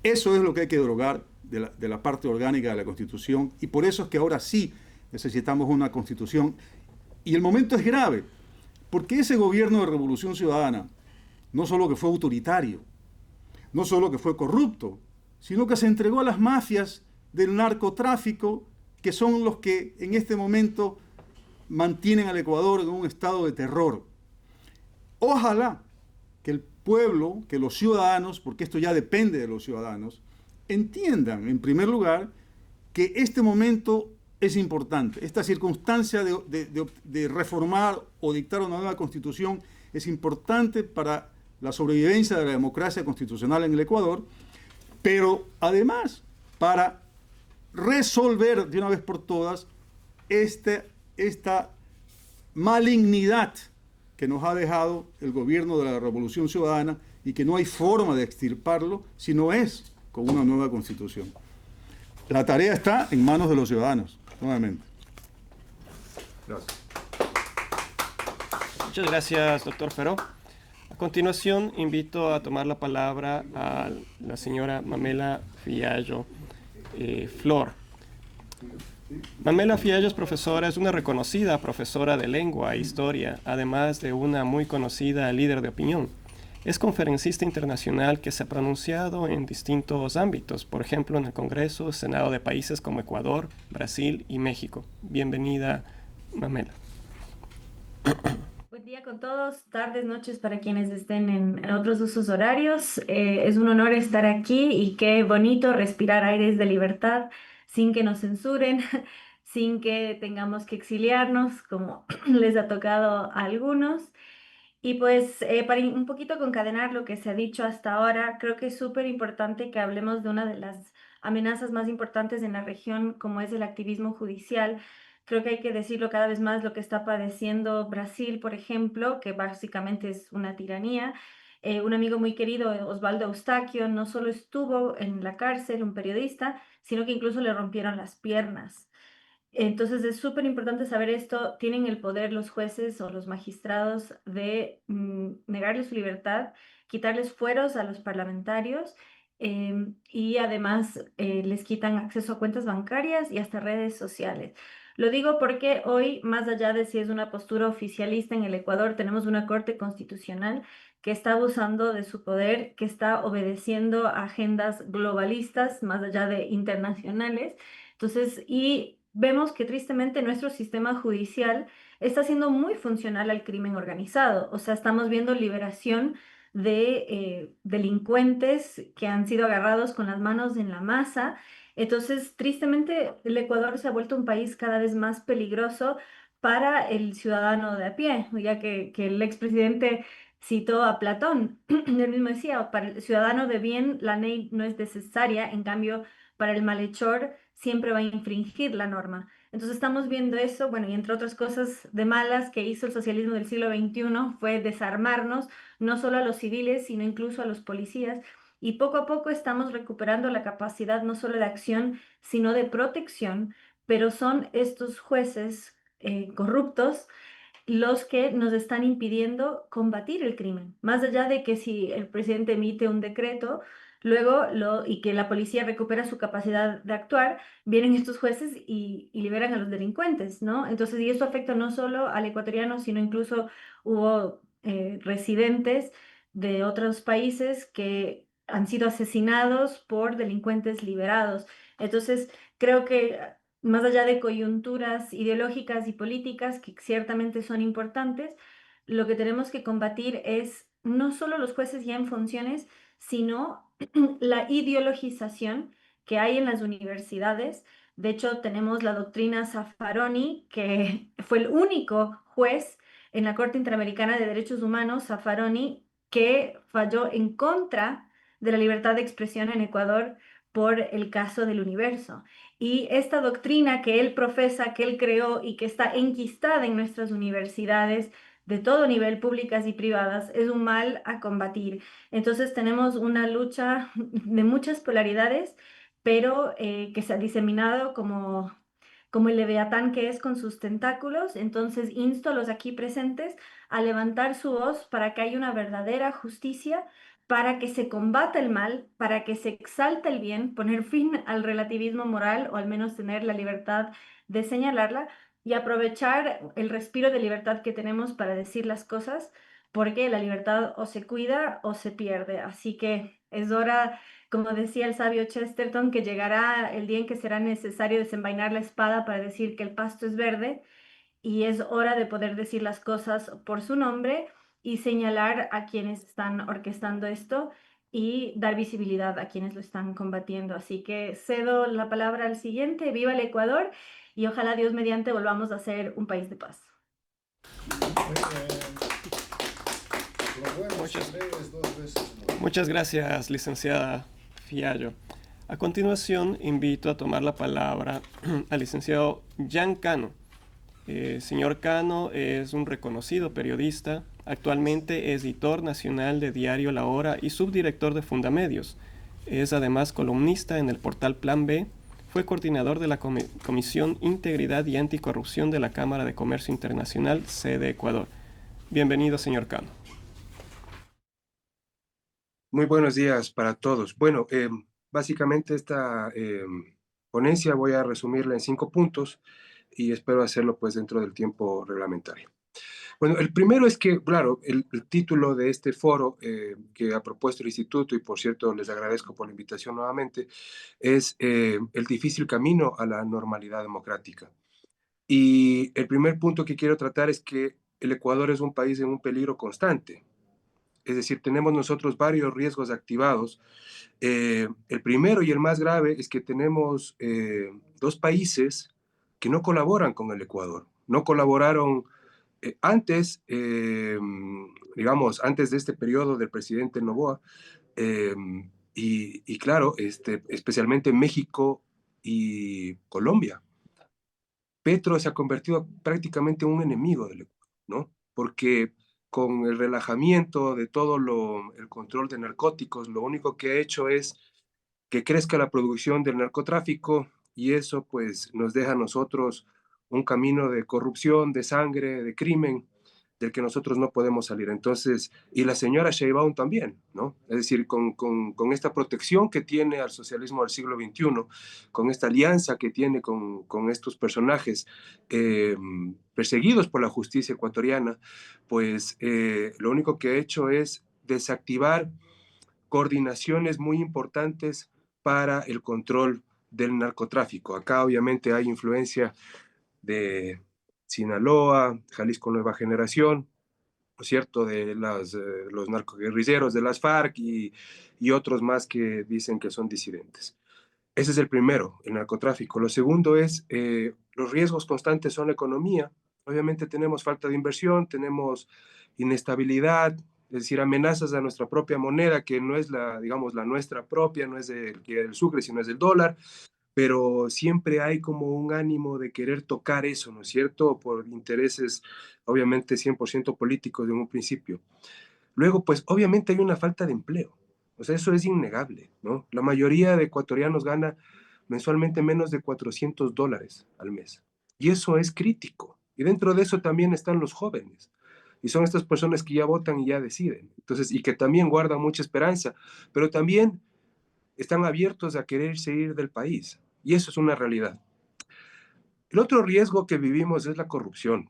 Eso es lo que hay que derogar de la parte orgánica de la Constitución, y por eso es que ahora sí necesitamos una Constitución. Y el momento es grave, porque ese gobierno de Revolución Ciudadana no solo que fue autoritario, no solo que fue corrupto, sino que se entregó a las mafias del narcotráfico, que son los que en este momento mantienen al Ecuador en un estado de terror. Ojalá que el pueblo, que los ciudadanos, porque esto ya depende de los ciudadanos, entiendan, en primer lugar, que este momento es importante. Esta circunstancia de reformar o dictar una nueva constitución es importante para la sobrevivencia de la democracia constitucional en el Ecuador, pero además para resolver de una vez por todas esta malignidad que nos ha dejado el gobierno de la Revolución Ciudadana y que no hay forma de extirparlo si no es con una nueva constitución. La tarea está en manos de los ciudadanos, nuevamente. Gracias. Muchas gracias, doctor Feró. A continuación, invito a tomar la palabra a la señora Mamela Fiallo Flor. Mamela Fiallo es una reconocida profesora de lengua e historia, además de una muy conocida líder de opinión. Es conferencista internacional que se ha pronunciado en distintos ámbitos, por ejemplo en el Congreso, Senado de países como Ecuador, Brasil y México. Bienvenida, Mamela. Buen día con todos, tardes, noches para quienes estén en otros usos horarios. Es un honor estar aquí y qué bonito respirar aires de libertad sin que nos censuren, sin que tengamos que exiliarnos, como les ha tocado a algunos. Y pues para un poquito concadenar lo que se ha dicho hasta ahora, creo que es súper importante que hablemos de una de las amenazas más importantes en la región, como es el activismo judicial. Creo que hay que decirlo cada vez más lo que está padeciendo Brasil, por ejemplo, que básicamente es una tiranía. Un amigo muy querido, Osvaldo Eustaquio, no solo estuvo en la cárcel, un periodista, sino que incluso le rompieron las piernas. Entonces es súper importante saber esto. Tienen el poder los jueces o los magistrados de negarles su libertad, quitarles fueros a los parlamentarios y además les quitan acceso a cuentas bancarias y hasta redes sociales. Lo digo porque hoy, más allá de si es una postura oficialista en el Ecuador, tenemos una Corte Constitucional que está abusando de su poder, que está obedeciendo a agendas globalistas, más allá de internacionales. Entonces, y vemos que tristemente nuestro sistema judicial está siendo muy funcional al crimen organizado. O sea, estamos viendo liberación de delincuentes que han sido agarrados con las manos en la masa. Entonces, tristemente, el Ecuador se ha vuelto un país cada vez más peligroso para el ciudadano de a pie, ya que el expresidente citó a Platón. Él mismo decía, para el ciudadano de bien la ley no es necesaria, en cambio, para el malhechor siempre va a infringir la norma. Entonces estamos viendo eso, bueno, y entre otras cosas de malas que hizo el socialismo del siglo XXI fue desarmarnos, no solo a los civiles, sino incluso a los policías. Y poco a poco estamos recuperando la capacidad no solo de acción, sino de protección, pero son estos jueces corruptos los que nos están impidiendo combatir el crimen. Más allá de que si el presidente emite un decreto, y que la policía recupera su capacidad de actuar, vienen estos jueces y liberan a los delincuentes, ¿no? Entonces, y eso afecta no solo al ecuatoriano, sino incluso hubo residentes de otros países que han sido asesinados por delincuentes liberados. Entonces, creo que más allá de coyunturas ideológicas y políticas, que ciertamente son importantes, lo que tenemos que combatir es no solo los jueces ya en funciones, sino la ideologización que hay en las universidades. De hecho, tenemos la doctrina Zaffaroni, que fue el único juez en la Corte Interamericana de Derechos Humanos, Zaffaroni, que falló en contra de la libertad de expresión en Ecuador por el caso del universo. Y esta doctrina que él profesa, que él creó y que está enquistada en nuestras universidades, de todo nivel, públicas y privadas, es un mal a combatir. Entonces tenemos una lucha de muchas polaridades, pero que se ha diseminado como el leviatán que es con sus tentáculos. Entonces insto a los aquí presentes a levantar su voz para que haya una verdadera justicia, para que se combata el mal, para que se exalte el bien, poner fin al relativismo moral o al menos tener la libertad de señalarla y aprovechar el respiro de libertad que tenemos para decir las cosas, porque la libertad o se cuida o se pierde. Así que es hora, como decía el sabio Chesterton, que llegará el día en que será necesario desenvainar la espada para decir que el pasto es verde, y es hora de poder decir las cosas por su nombre y señalar a quienes están orquestando esto y dar visibilidad a quienes lo están combatiendo. Así que cedo la palabra al siguiente. Viva el Ecuador y ojalá Dios mediante volvamos a ser un país de paz. Muchas gracias, licenciada Fiallo. A continuación, invito a tomar la palabra al licenciado Jan Cano. Señor Cano es un reconocido periodista, actualmente es editor nacional de Diario La Hora y subdirector de Fundamedios. Es además columnista en el portal Plan B, fue coordinador de la Comisión Integridad y Anticorrupción de la Cámara de Comercio Internacional, sede Ecuador. Bienvenido, señor Cano. Muy buenos días para todos. Bueno, básicamente esta ponencia voy a resumirla en 5 puntos y espero hacerlo pues dentro del tiempo reglamentario. Bueno, el primero es que, claro, el título de este foro que ha propuesto el Instituto, y por cierto les agradezco por la invitación nuevamente, es el difícil camino a la normalidad democrática. Y el primer punto que quiero tratar es que el Ecuador es un país en un peligro constante. Es decir, tenemos nosotros varios riesgos activados. El primero y el más grave es que tenemos 2 países que no colaboran con el Ecuador. No colaboraron antes, digamos, antes de este periodo del presidente Noboa, y claro, especialmente México y Colombia. Petro se ha convertido prácticamente en un enemigo del Ecuador, ¿no? Porque con el relajamiento de todo el control de narcóticos, lo único que ha hecho es que crezca la producción del narcotráfico y eso pues nos deja a nosotros un camino de corrupción, de sangre, de crimen, del que nosotros no podemos salir. Entonces, y la señora Sheinbaum también, ¿no? Es decir, con esta protección que tiene al socialismo del siglo XXI, con esta alianza que tiene con estos personajes perseguidos por la justicia ecuatoriana, pues lo único que ha hecho es desactivar coordinaciones muy importantes para el control del narcotráfico. Acá obviamente hay influencia de Sinaloa, Jalisco Nueva Generación, ¿no es cierto?, de los narcoguerrilleros de las FARC y otros más que dicen que son disidentes. Ese es el primero, el narcotráfico. Lo segundo es, los riesgos constantes son la economía. Obviamente tenemos falta de inversión, tenemos inestabilidad, es decir, amenazas a nuestra propia moneda, que no es digamos, la nuestra propia, no es del Sucre, sino es del dólar, pero siempre hay como un ánimo de querer tocar eso, ¿no es cierto?, por intereses, obviamente, 100% políticos de un principio. Luego, pues, obviamente hay una falta de empleo. O sea, eso es innegable, ¿no? La mayoría de ecuatorianos gana mensualmente menos de $400 al mes. Y eso es crítico. Y dentro de eso también están los jóvenes. Y son estas personas que ya votan y ya deciden. Entonces, y que también guardan mucha esperanza, pero también están abiertos a querer salir del país. Y eso es una realidad. El otro riesgo que vivimos es la corrupción.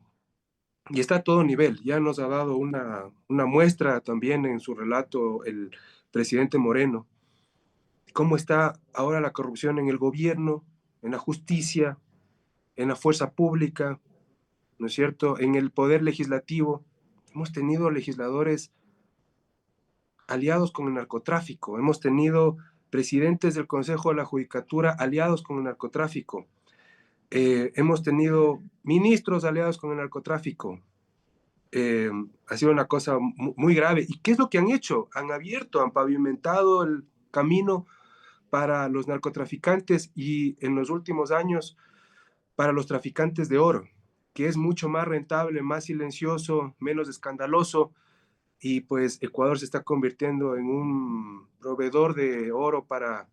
Y está a todo nivel. Ya nos ha dado una muestra también en su relato el presidente Moreno. Cómo está ahora la corrupción en el gobierno, en la justicia, en la fuerza pública, ¿no es cierto?, en el poder legislativo. Hemos tenido legisladores aliados con el narcotráfico. Hemos tenido presidentes del Consejo de la Judicatura aliados con el narcotráfico. Hemos tenido ministros aliados con el narcotráfico. Ha sido una cosa muy grave. ¿Y qué es lo que han hecho? Han abierto, han pavimentado el camino para los narcotraficantes y en los últimos años para los traficantes de oro. que es mucho más rentable, más silencioso, menos escandaloso, y pues Ecuador se está convirtiendo en un proveedor de oro para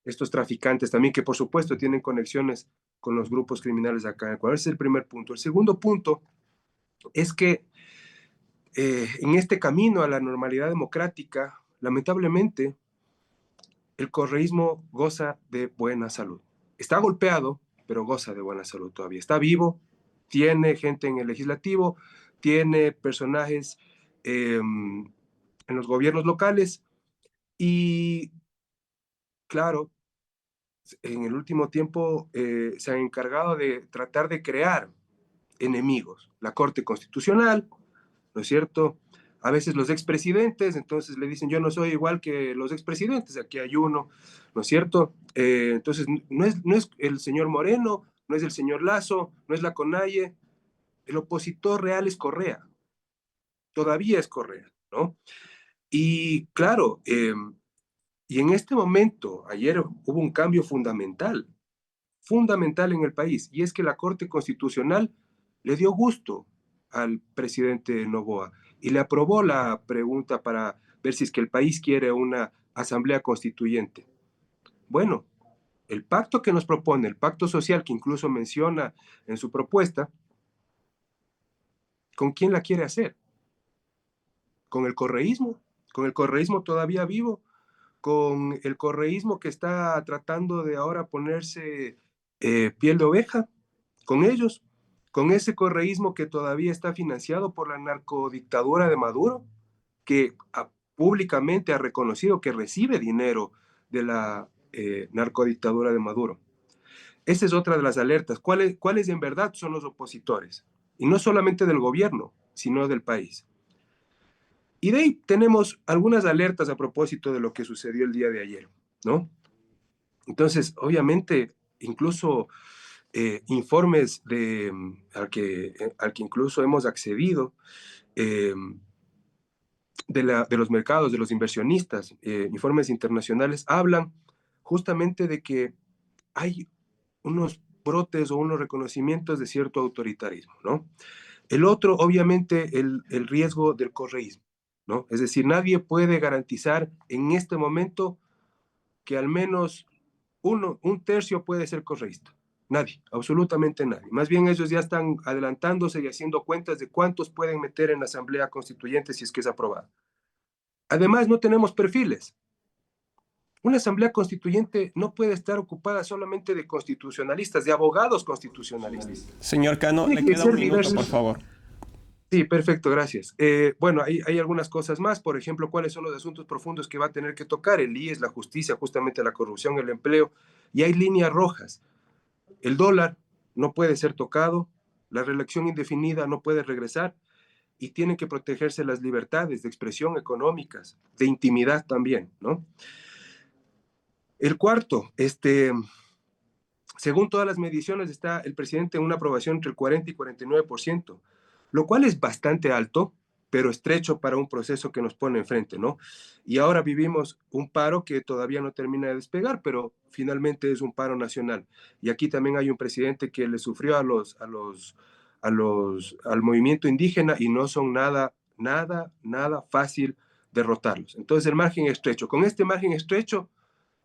estos traficantes también, que por supuesto tienen conexiones con los grupos criminales acá en Ecuador. Ese es el primer punto. El segundo punto es que en este camino a la normalidad democrática, lamentablemente, el correísmo goza de buena salud. Está golpeado, pero goza de buena salud todavía. Está vivo, tiene gente en el legislativo, tiene personajes en los gobiernos locales y, claro, en el último tiempo se han encargado de tratar de crear enemigos. La Corte Constitucional, ¿no es cierto? A veces los expresidentes, entonces le dicen, yo no soy igual que los expresidentes, aquí hay uno, ¿no es cierto? Entonces, no es el señor Moreno, no es el señor Lazo, no es la CONAIE, el opositor real es Correa, todavía es Correa, ¿no? Y claro, y en este momento, ayer hubo un cambio fundamental en el país, y es que la Corte Constitucional le dio gusto al presidente Noboa y le aprobó la pregunta para ver si es que el país quiere una asamblea constituyente. Bueno, el pacto que nos propone, el pacto social que incluso menciona en su propuesta, ¿con quién la quiere hacer? ¿Con el correísmo? ¿Con el correísmo todavía vivo? ¿Con el correísmo que está tratando de ahora ponerse piel de oveja? ¿Con ellos? ¿Con ese correísmo que todavía está financiado por la narcodictadura de Maduro, que públicamente ha reconocido que recibe dinero de la narcodictadura de Maduro? Esa es otra de las alertas. ¿Cuáles en verdad son los opositores? Y no solamente del gobierno, sino del país. Y de ahí tenemos algunas alertas a propósito de lo que sucedió el día de ayer, ¿no? Entonces, obviamente, incluso informes al que incluso hemos accedido, de los mercados, de los inversionistas, informes internacionales, hablan justamente de que hay unos brotes o unos reconocimientos de cierto autoritarismo, ¿no? El otro, obviamente, el riesgo del correísmo, ¿no? Es decir, nadie puede garantizar en este momento que al menos un tercio puede ser correísta. Nadie, absolutamente nadie. Más bien ellos ya están adelantándose y haciendo cuentas de cuántos pueden meter en la Asamblea Constituyente si es que es aprobada. Además, no tenemos perfiles. Una Asamblea Constituyente no puede estar ocupada solamente de constitucionalistas, de abogados constitucionalistas. Señor Cano, Tiene le que queda ser un minuto, diversos. por favor. Sí, perfecto, gracias. Bueno, hay algunas cosas más, por ejemplo, cuáles son los asuntos profundos que va a tener que tocar el IES, la justicia, justamente la corrupción, el empleo, y hay líneas rojas. El dólar no puede ser tocado, la reelección indefinida no puede regresar, y tienen que protegerse las libertades de expresión económicas, de intimidad también, ¿no? El cuarto, según todas las mediciones, está el presidente en una aprobación entre el 40 y 49%, lo cual es bastante alto, pero estrecho para un proceso que nos pone enfrente, ¿no? Y ahora vivimos un paro que todavía no termina de despegar, pero finalmente es un paro nacional. Y aquí también hay un presidente que le sufrió al movimiento indígena y no son nada fácil derrotarlos. Entonces el margen estrecho. Con este margen estrecho,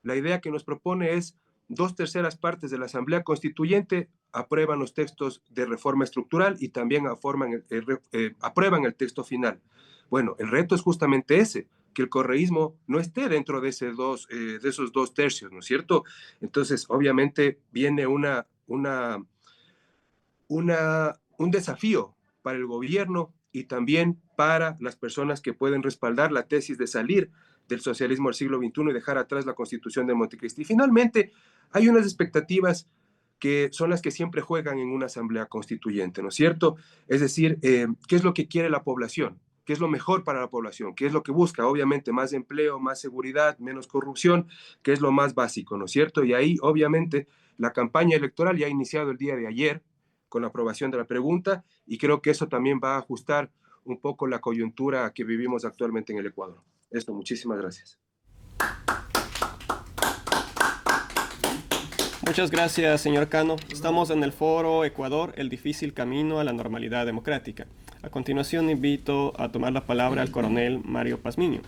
la idea que nos propone es 2/3 de la Asamblea Constituyente aprueban los textos de reforma estructural y también aprueban el texto final. Bueno, el reto es justamente ese, que el correísmo no esté dentro de esos 2/3, ¿no es cierto? Entonces, obviamente, viene un desafío para el gobierno y también para las personas que pueden respaldar la tesis de salir del socialismo del siglo XXI y dejar atrás la Constitución de Montecristi. Y finalmente, hay unas expectativas que son las que siempre juegan en una asamblea constituyente, ¿no es cierto? Es decir, ¿qué es lo que quiere la población? ¿Qué es lo mejor para la población? ¿Qué es lo que busca? Obviamente, más empleo, más seguridad, menos corrupción, que es lo más básico, ¿no es cierto? Y ahí, obviamente, la campaña electoral ya ha iniciado el día de ayer con la aprobación de la pregunta y creo que eso también va a ajustar un poco la coyuntura que vivimos actualmente en el Ecuador. Esto, muchísimas gracias. Muchas gracias, señor Cano. Estamos en el foro Ecuador, el difícil camino a la normalidad democrática. A continuación invito a tomar la palabra al coronel Mario Pazmiño.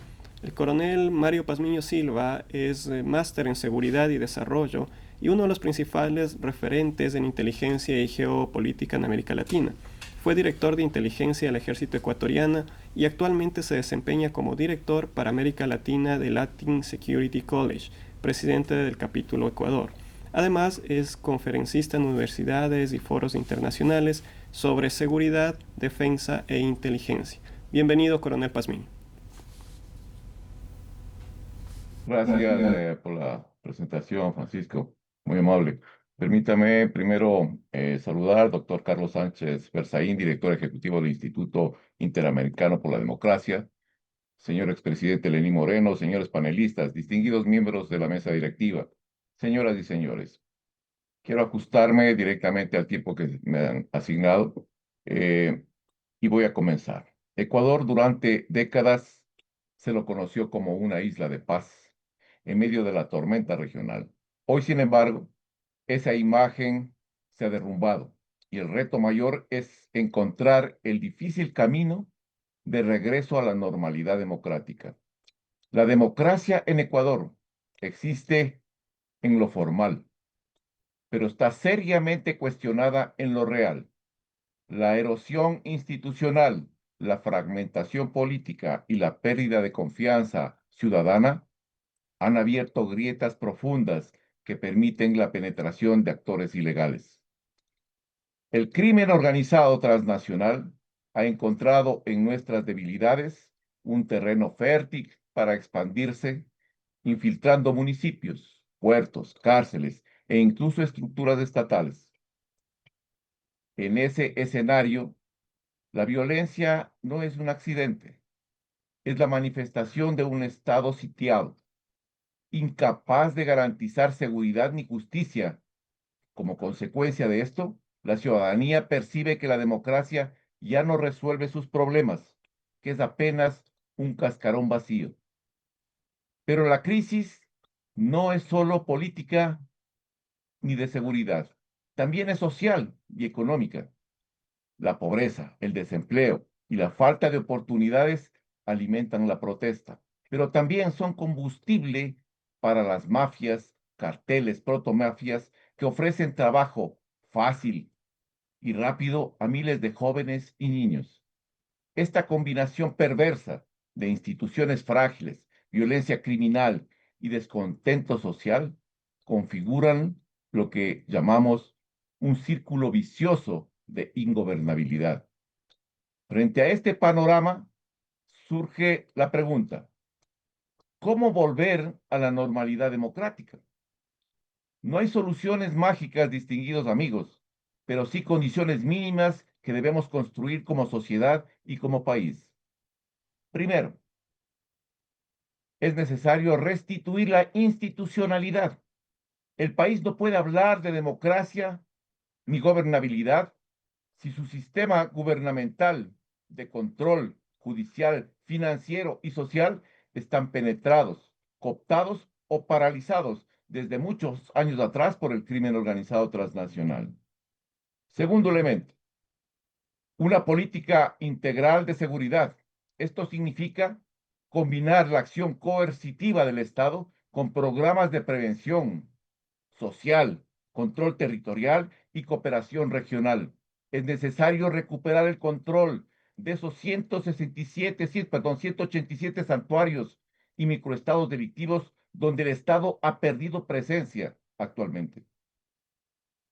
El coronel Mario Pazmiño Silva es máster en seguridad y desarrollo y uno de los principales referentes en inteligencia y geopolítica en América Latina. Fue director de inteligencia del ejército ecuatoriano y actualmente se desempeña como director para América Latina de Latin Security College, presidente del capítulo Ecuador. Además, es conferencista en universidades y foros internacionales sobre seguridad, defensa e inteligencia. Bienvenido, coronel Pazmiño. Gracias por la presentación, Francisco. Muy amable. Permítame primero saludar al doctor Carlos Sánchez Berzaín, director ejecutivo del Instituto Interamericano por la Democracia, señor expresidente Lenín Moreno, señores panelistas, distinguidos miembros de la mesa directiva, señoras y señores. Quiero ajustarme directamente al tiempo que me han asignado y voy a comenzar. Ecuador durante décadas se lo conoció como una isla de paz en medio de la tormenta regional. Hoy, sin embargo, esa imagen se ha derrumbado y el reto mayor es encontrar el difícil camino de regreso a la normalidad democrática. La democracia en Ecuador existe en lo formal, pero está seriamente cuestionada en lo real. La erosión institucional, la fragmentación política y la pérdida de confianza ciudadana han abierto grietas profundas que permiten la penetración de actores ilegales. El crimen organizado transnacional ha encontrado en nuestras debilidades un terreno fértil para expandirse, infiltrando municipios, puertos, cárceles e incluso estructuras estatales. En ese escenario, la violencia no es un accidente, es la manifestación de un Estado sitiado, incapaz de garantizar seguridad ni justicia. Como consecuencia de esto, la ciudadanía percibe que la democracia ya no resuelve sus problemas, que es apenas un cascarón vacío. Pero la crisis no es solo política ni de seguridad, también es social y económica. La pobreza, el desempleo y la falta de oportunidades alimentan la protesta, pero también son combustible para las mafias, carteles, protomafias que ofrecen trabajo fácil y rápido a miles de jóvenes y niños. Esta combinación perversa de instituciones frágiles, violencia criminal y descontento social configuran lo que llamamos un círculo vicioso de ingobernabilidad. Frente a este panorama, surge la pregunta: ¿cómo volver a la normalidad democrática? No hay soluciones mágicas, distinguidos amigos, pero sí condiciones mínimas que debemos construir como sociedad y como país. Primero, es necesario restituir la institucionalidad. El país no puede hablar de democracia ni gobernabilidad si su sistema gubernamental de control judicial, financiero y social están penetrados, cooptados o paralizados desde muchos años atrás por el crimen organizado transnacional. Segundo elemento, una política integral de seguridad. Esto significa combinar la acción coercitiva del Estado con programas de prevención social, control territorial y cooperación regional. Es necesario recuperar el control de esos 187 santuarios y microestados delictivos donde el Estado ha perdido presencia actualmente.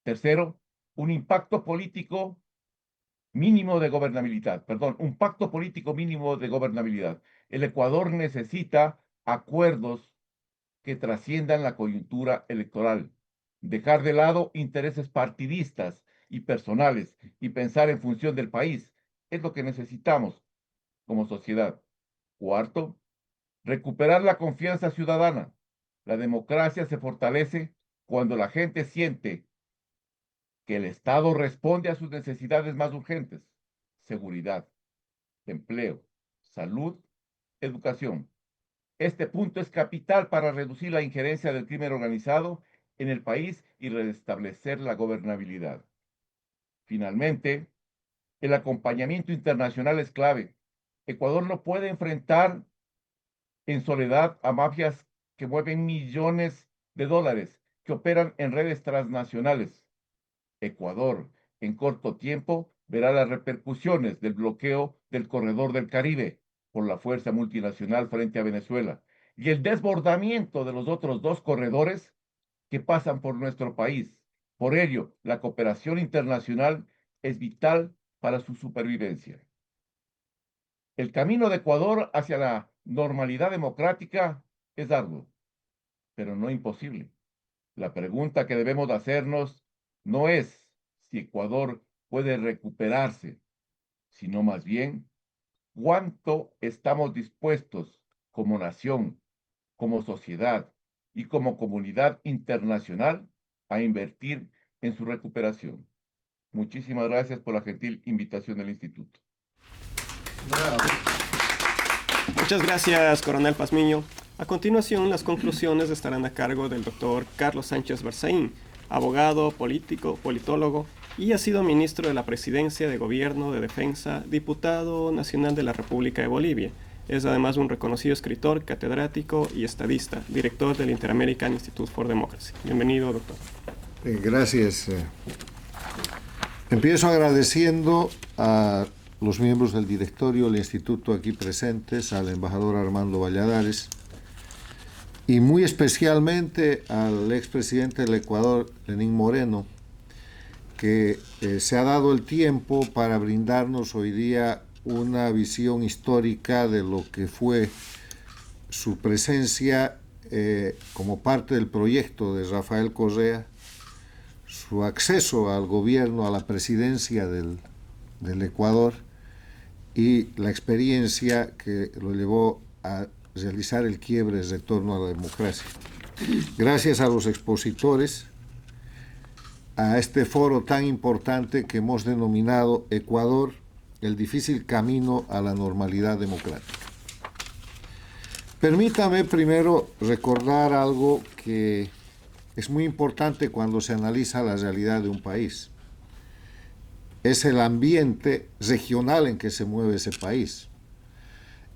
Tercero, un impacto político mínimo de gobernabilidad, un pacto político mínimo de gobernabilidad. El Ecuador necesita acuerdos que trasciendan la coyuntura electoral, dejar de lado intereses partidistas y personales y pensar en función del país. Es lo que necesitamos como sociedad. Cuarto, recuperar la confianza ciudadana. La democracia se fortalece cuando la gente siente que el Estado responde a sus necesidades más urgentes: seguridad, empleo, salud, educación. Este punto es capital para reducir la injerencia del crimen organizado en el país y restablecer la gobernabilidad. Finalmente, el acompañamiento internacional es clave. Ecuador no puede enfrentar en soledad a mafias que mueven millones de dólares, que operan en redes transnacionales. Ecuador, en corto tiempo, verá las repercusiones del bloqueo del corredor del Caribe por la fuerza multinacional frente a Venezuela y el desbordamiento de los otros dos corredores que pasan por nuestro país. Por ello, la cooperación internacional es vital para su supervivencia. El camino de Ecuador hacia la normalidad democrática es arduo, pero no imposible. La pregunta que debemos hacernos no es si Ecuador puede recuperarse, sino más bien cuánto estamos dispuestos como nación, como sociedad y como comunidad internacional a invertir en su recuperación. Muchísimas gracias por la gentil invitación del Instituto. Muchas gracias, Coronel Pazmiño. A continuación, las conclusiones estarán a cargo del doctor Carlos Sánchez Berzaín, abogado, político, politólogo y ha sido ministro de la Presidencia de Gobierno de Defensa, diputado nacional de la República de Bolivia. Es además un reconocido escritor, catedrático y estadista, director del Inter-American Institute for Democracy. Bienvenido, doctor. Gracias. Empiezo agradeciendo a los miembros del directorio del instituto aquí presentes, al embajador Armando Valladares y muy especialmente al expresidente del Ecuador, Lenín Moreno, que se ha dado el tiempo para brindarnos hoy día una visión histórica de lo que fue su presencia como parte del proyecto de Rafael Correa, su acceso al gobierno, a la presidencia del Ecuador y la experiencia que lo llevó a realizar el quiebre de retorno a la democracia. Gracias a los expositores, a este foro tan importante que hemos denominado Ecuador, el difícil camino a la normalidad democrática. Permítame primero recordar algo que es muy importante cuando se analiza la realidad de un país. Es el ambiente regional en que se mueve ese país.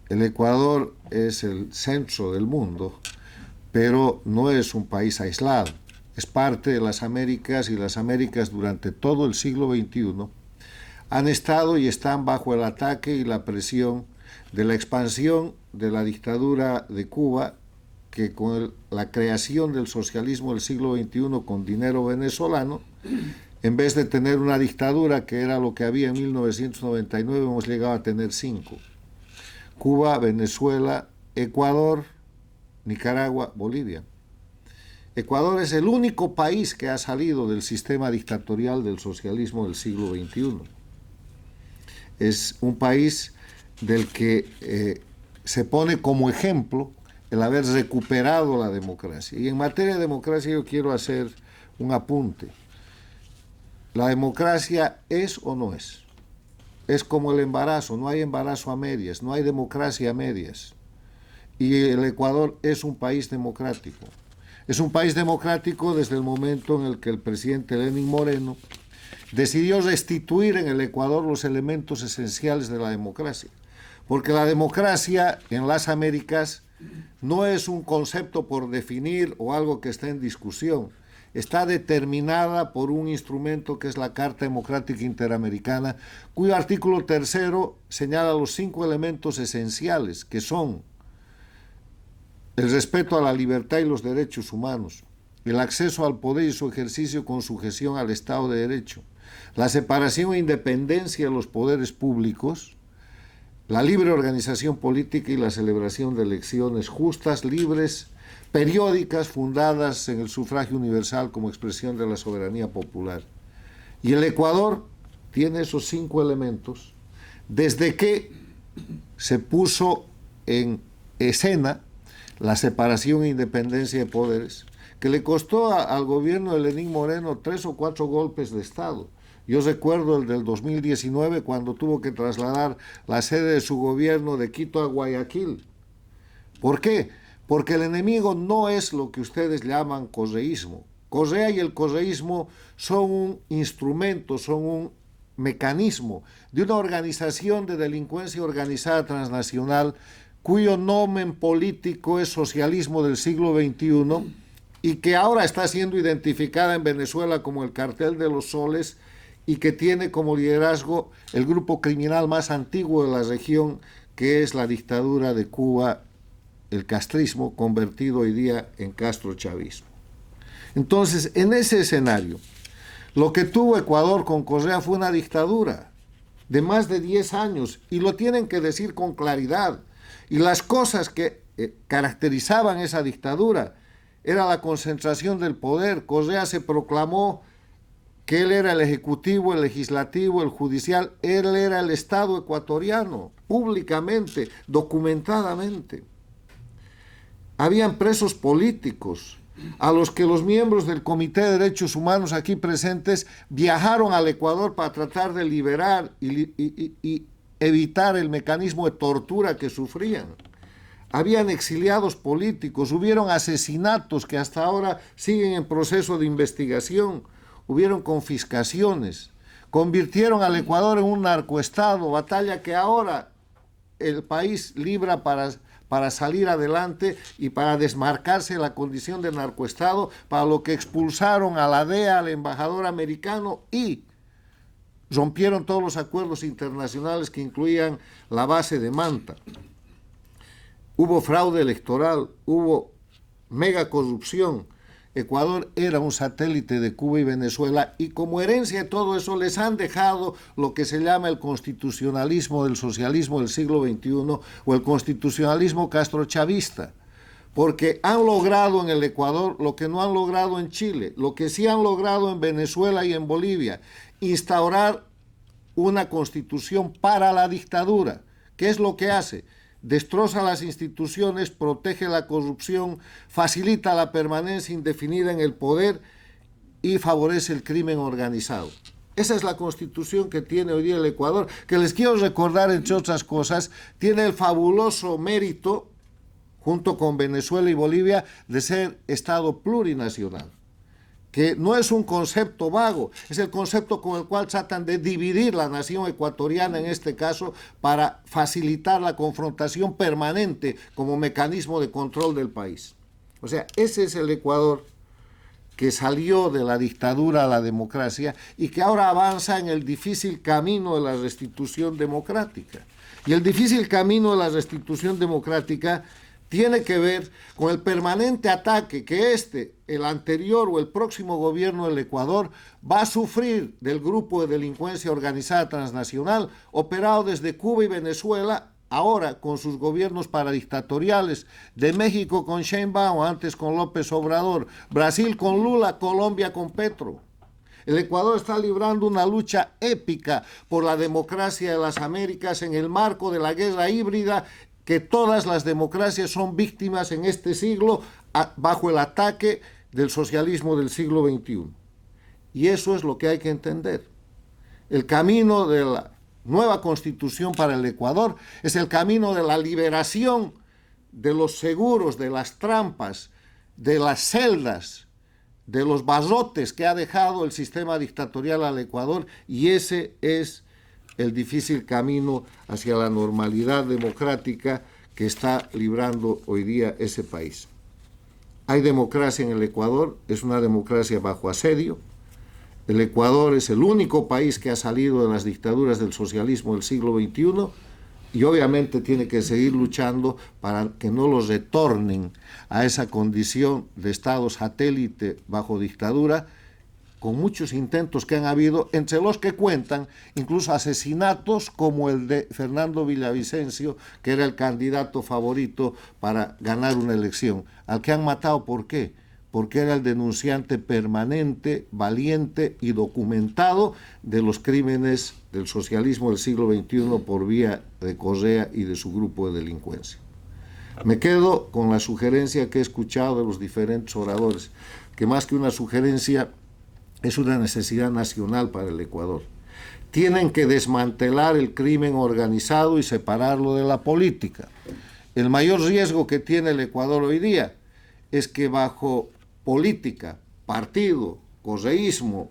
El Ecuador es el centro del mundo, pero no es un país aislado. Es parte de las Américas y las Américas durante todo el siglo XXI han estado y están bajo el ataque y la presión de la expansión de la dictadura de Cuba, que con la creación del socialismo del siglo XXI con dinero venezolano, en vez de tener una dictadura que era lo que había en 1999, hemos llegado a tener 5. Cuba, Venezuela, Ecuador, Nicaragua, Bolivia. Ecuador es el único país que ha salido del sistema dictatorial del socialismo del siglo XXI. Es un país del que se pone como ejemplo el haber recuperado la democracia. Y en materia de democracia yo quiero hacer un apunte. ¿La democracia es o no es? Es como el embarazo, no hay embarazo a medias, no hay democracia a medias. Y el Ecuador es un país democrático. Es un país democrático desde el momento en el que el presidente Lenín Moreno decidió restituir en el Ecuador los elementos esenciales de la democracia. Porque la democracia en las Américas no es un concepto por definir o algo que está en discusión. Está determinada por un instrumento que es la Carta Democrática Interamericana, cuyo artículo 3 señala los 5 elementos esenciales, que son el respeto a la libertad y los derechos humanos, el acceso al poder y su ejercicio con sujeción al Estado de Derecho, la separación e independencia de los poderes públicos, la libre organización política y la celebración de elecciones justas, libres, periódicas, fundadas en el sufragio universal como expresión de la soberanía popular. Y el Ecuador tiene esos 5 elementos desde que se puso en escena la separación e independencia de poderes, que le costó al gobierno de Lenín Moreno 3 o 4 golpes de Estado. Yo recuerdo el del 2019 cuando tuvo que trasladar la sede de su gobierno de Quito a Guayaquil. ¿Por qué? Porque el enemigo no es lo que ustedes llaman correísmo. Correa y el correísmo son un instrumento, son un mecanismo de una organización de delincuencia organizada transnacional cuyo nomen político es socialismo del siglo XXI y que ahora está siendo identificada en Venezuela como el cartel de los soles y que tiene como liderazgo el grupo criminal más antiguo de la región, que es la dictadura de Cuba, el castrismo, convertido hoy día en castrochavismo. Entonces, en ese escenario, lo que tuvo Ecuador con Correa fue una dictadura de más de 10 años, y lo tienen que decir con claridad. Y las cosas que caracterizaban esa dictadura era la concentración del poder. Correa se proclamó que él era el ejecutivo, el legislativo, el judicial, él era el Estado ecuatoriano, públicamente, documentadamente. Habían presos políticos a los que los miembros del Comité de Derechos Humanos aquí presentes viajaron al Ecuador para tratar de liberar y evitar el mecanismo de tortura que sufrían. Habían exiliados políticos, hubieron asesinatos que hasta ahora siguen en proceso de investigación, hubieron confiscaciones, convirtieron al Ecuador en un narcoestado, batalla que ahora el país libra para salir adelante y para desmarcarse de la condición de narcoestado, para lo que expulsaron a la DEA, al embajador americano, y rompieron todos los acuerdos internacionales que incluían la base de Manta. Hubo fraude electoral, hubo mega corrupción. Ecuador era un satélite de Cuba y Venezuela, y como herencia de todo eso les han dejado lo que se llama el constitucionalismo del socialismo del siglo XXI o el constitucionalismo castrochavista, porque han logrado en el Ecuador lo que no han logrado en Chile, lo que sí han logrado en Venezuela y en Bolivia: instaurar una constitución para la dictadura. ¿Qué es lo que hace? Destroza las instituciones, protege la corrupción, facilita la permanencia indefinida en el poder y favorece el crimen organizado. Esa es la constitución que tiene hoy día el Ecuador, que les quiero recordar, entre otras cosas, tiene el fabuloso mérito, junto con Venezuela y Bolivia, de ser Estado plurinacional, que no es un concepto vago, es el concepto con el cual tratan de dividir la nación ecuatoriana, en este caso, para facilitar la confrontación permanente como mecanismo de control del país. O sea, ese es el Ecuador que salió de la dictadura a la democracia y que ahora avanza en el difícil camino de la restitución democrática. Y el difícil camino de la restitución democrática tiene que ver con el permanente ataque que el anterior o el próximo gobierno del Ecuador va a sufrir del grupo de delincuencia organizada transnacional operado desde Cuba y Venezuela, ahora con sus gobiernos paradictatoriales, de México con Sheinbaum, antes con López Obrador, Brasil con Lula, Colombia con Petro. El Ecuador está librando una lucha épica por la democracia de las Américas en el marco de la guerra híbrida que todas las democracias son víctimas en este siglo bajo el ataque del socialismo del siglo XXI. Y eso es lo que hay que entender. El camino de la nueva constitución para el Ecuador es el camino de la liberación de los seguros, de las trampas, de las celdas, de los barrotes que ha dejado el sistema dictatorial al Ecuador, y ese es el difícil camino hacia la normalidad democrática que está librando hoy día ese país. Hay democracia en el Ecuador, es una democracia bajo asedio. El Ecuador es el único país que ha salido de las dictaduras del socialismo del siglo XXI y obviamente tiene que seguir luchando para que no los retornen a esa condición de Estado satélite bajo dictadura, con muchos intentos que han habido, entre los que cuentan incluso asesinatos como el de Fernando Villavicencio, que era el candidato favorito para ganar una elección, al que han matado. ¿Por qué? Porque era el denunciante permanente, valiente y documentado de los crímenes del socialismo del siglo XXI por vía de Correa y de su grupo de delincuencia. Me quedo con la sugerencia que he escuchado de los diferentes oradores, que más que una sugerencia es una necesidad nacional para el Ecuador. Tienen que desmantelar el crimen organizado y separarlo de la política. El mayor riesgo que tiene el Ecuador hoy día es que bajo política partido, correísmo,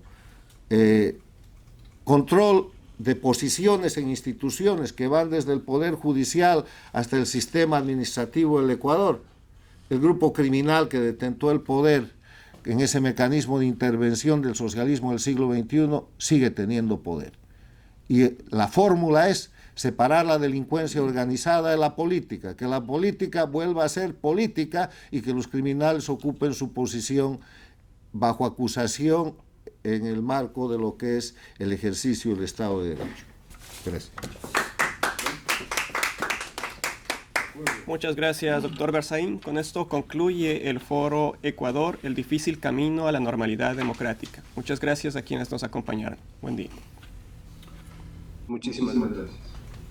control de posiciones en instituciones que van desde el Poder Judicial hasta el sistema administrativo del Ecuador. El grupo criminal que detentó el poder en ese mecanismo de intervención del socialismo del siglo XXI sigue teniendo poder. Y la fórmula es separar la delincuencia organizada de la política, que la política vuelva a ser política y que los criminales ocupen su posición bajo acusación en el marco de lo que es el ejercicio del Estado de Derecho. Gracias. Muchas gracias, doctor Berzaín. Con esto concluye el foro Ecuador, el difícil camino a la normalidad democrática. Muchas gracias a quienes nos acompañaron. Buen día. Muchísimas gracias.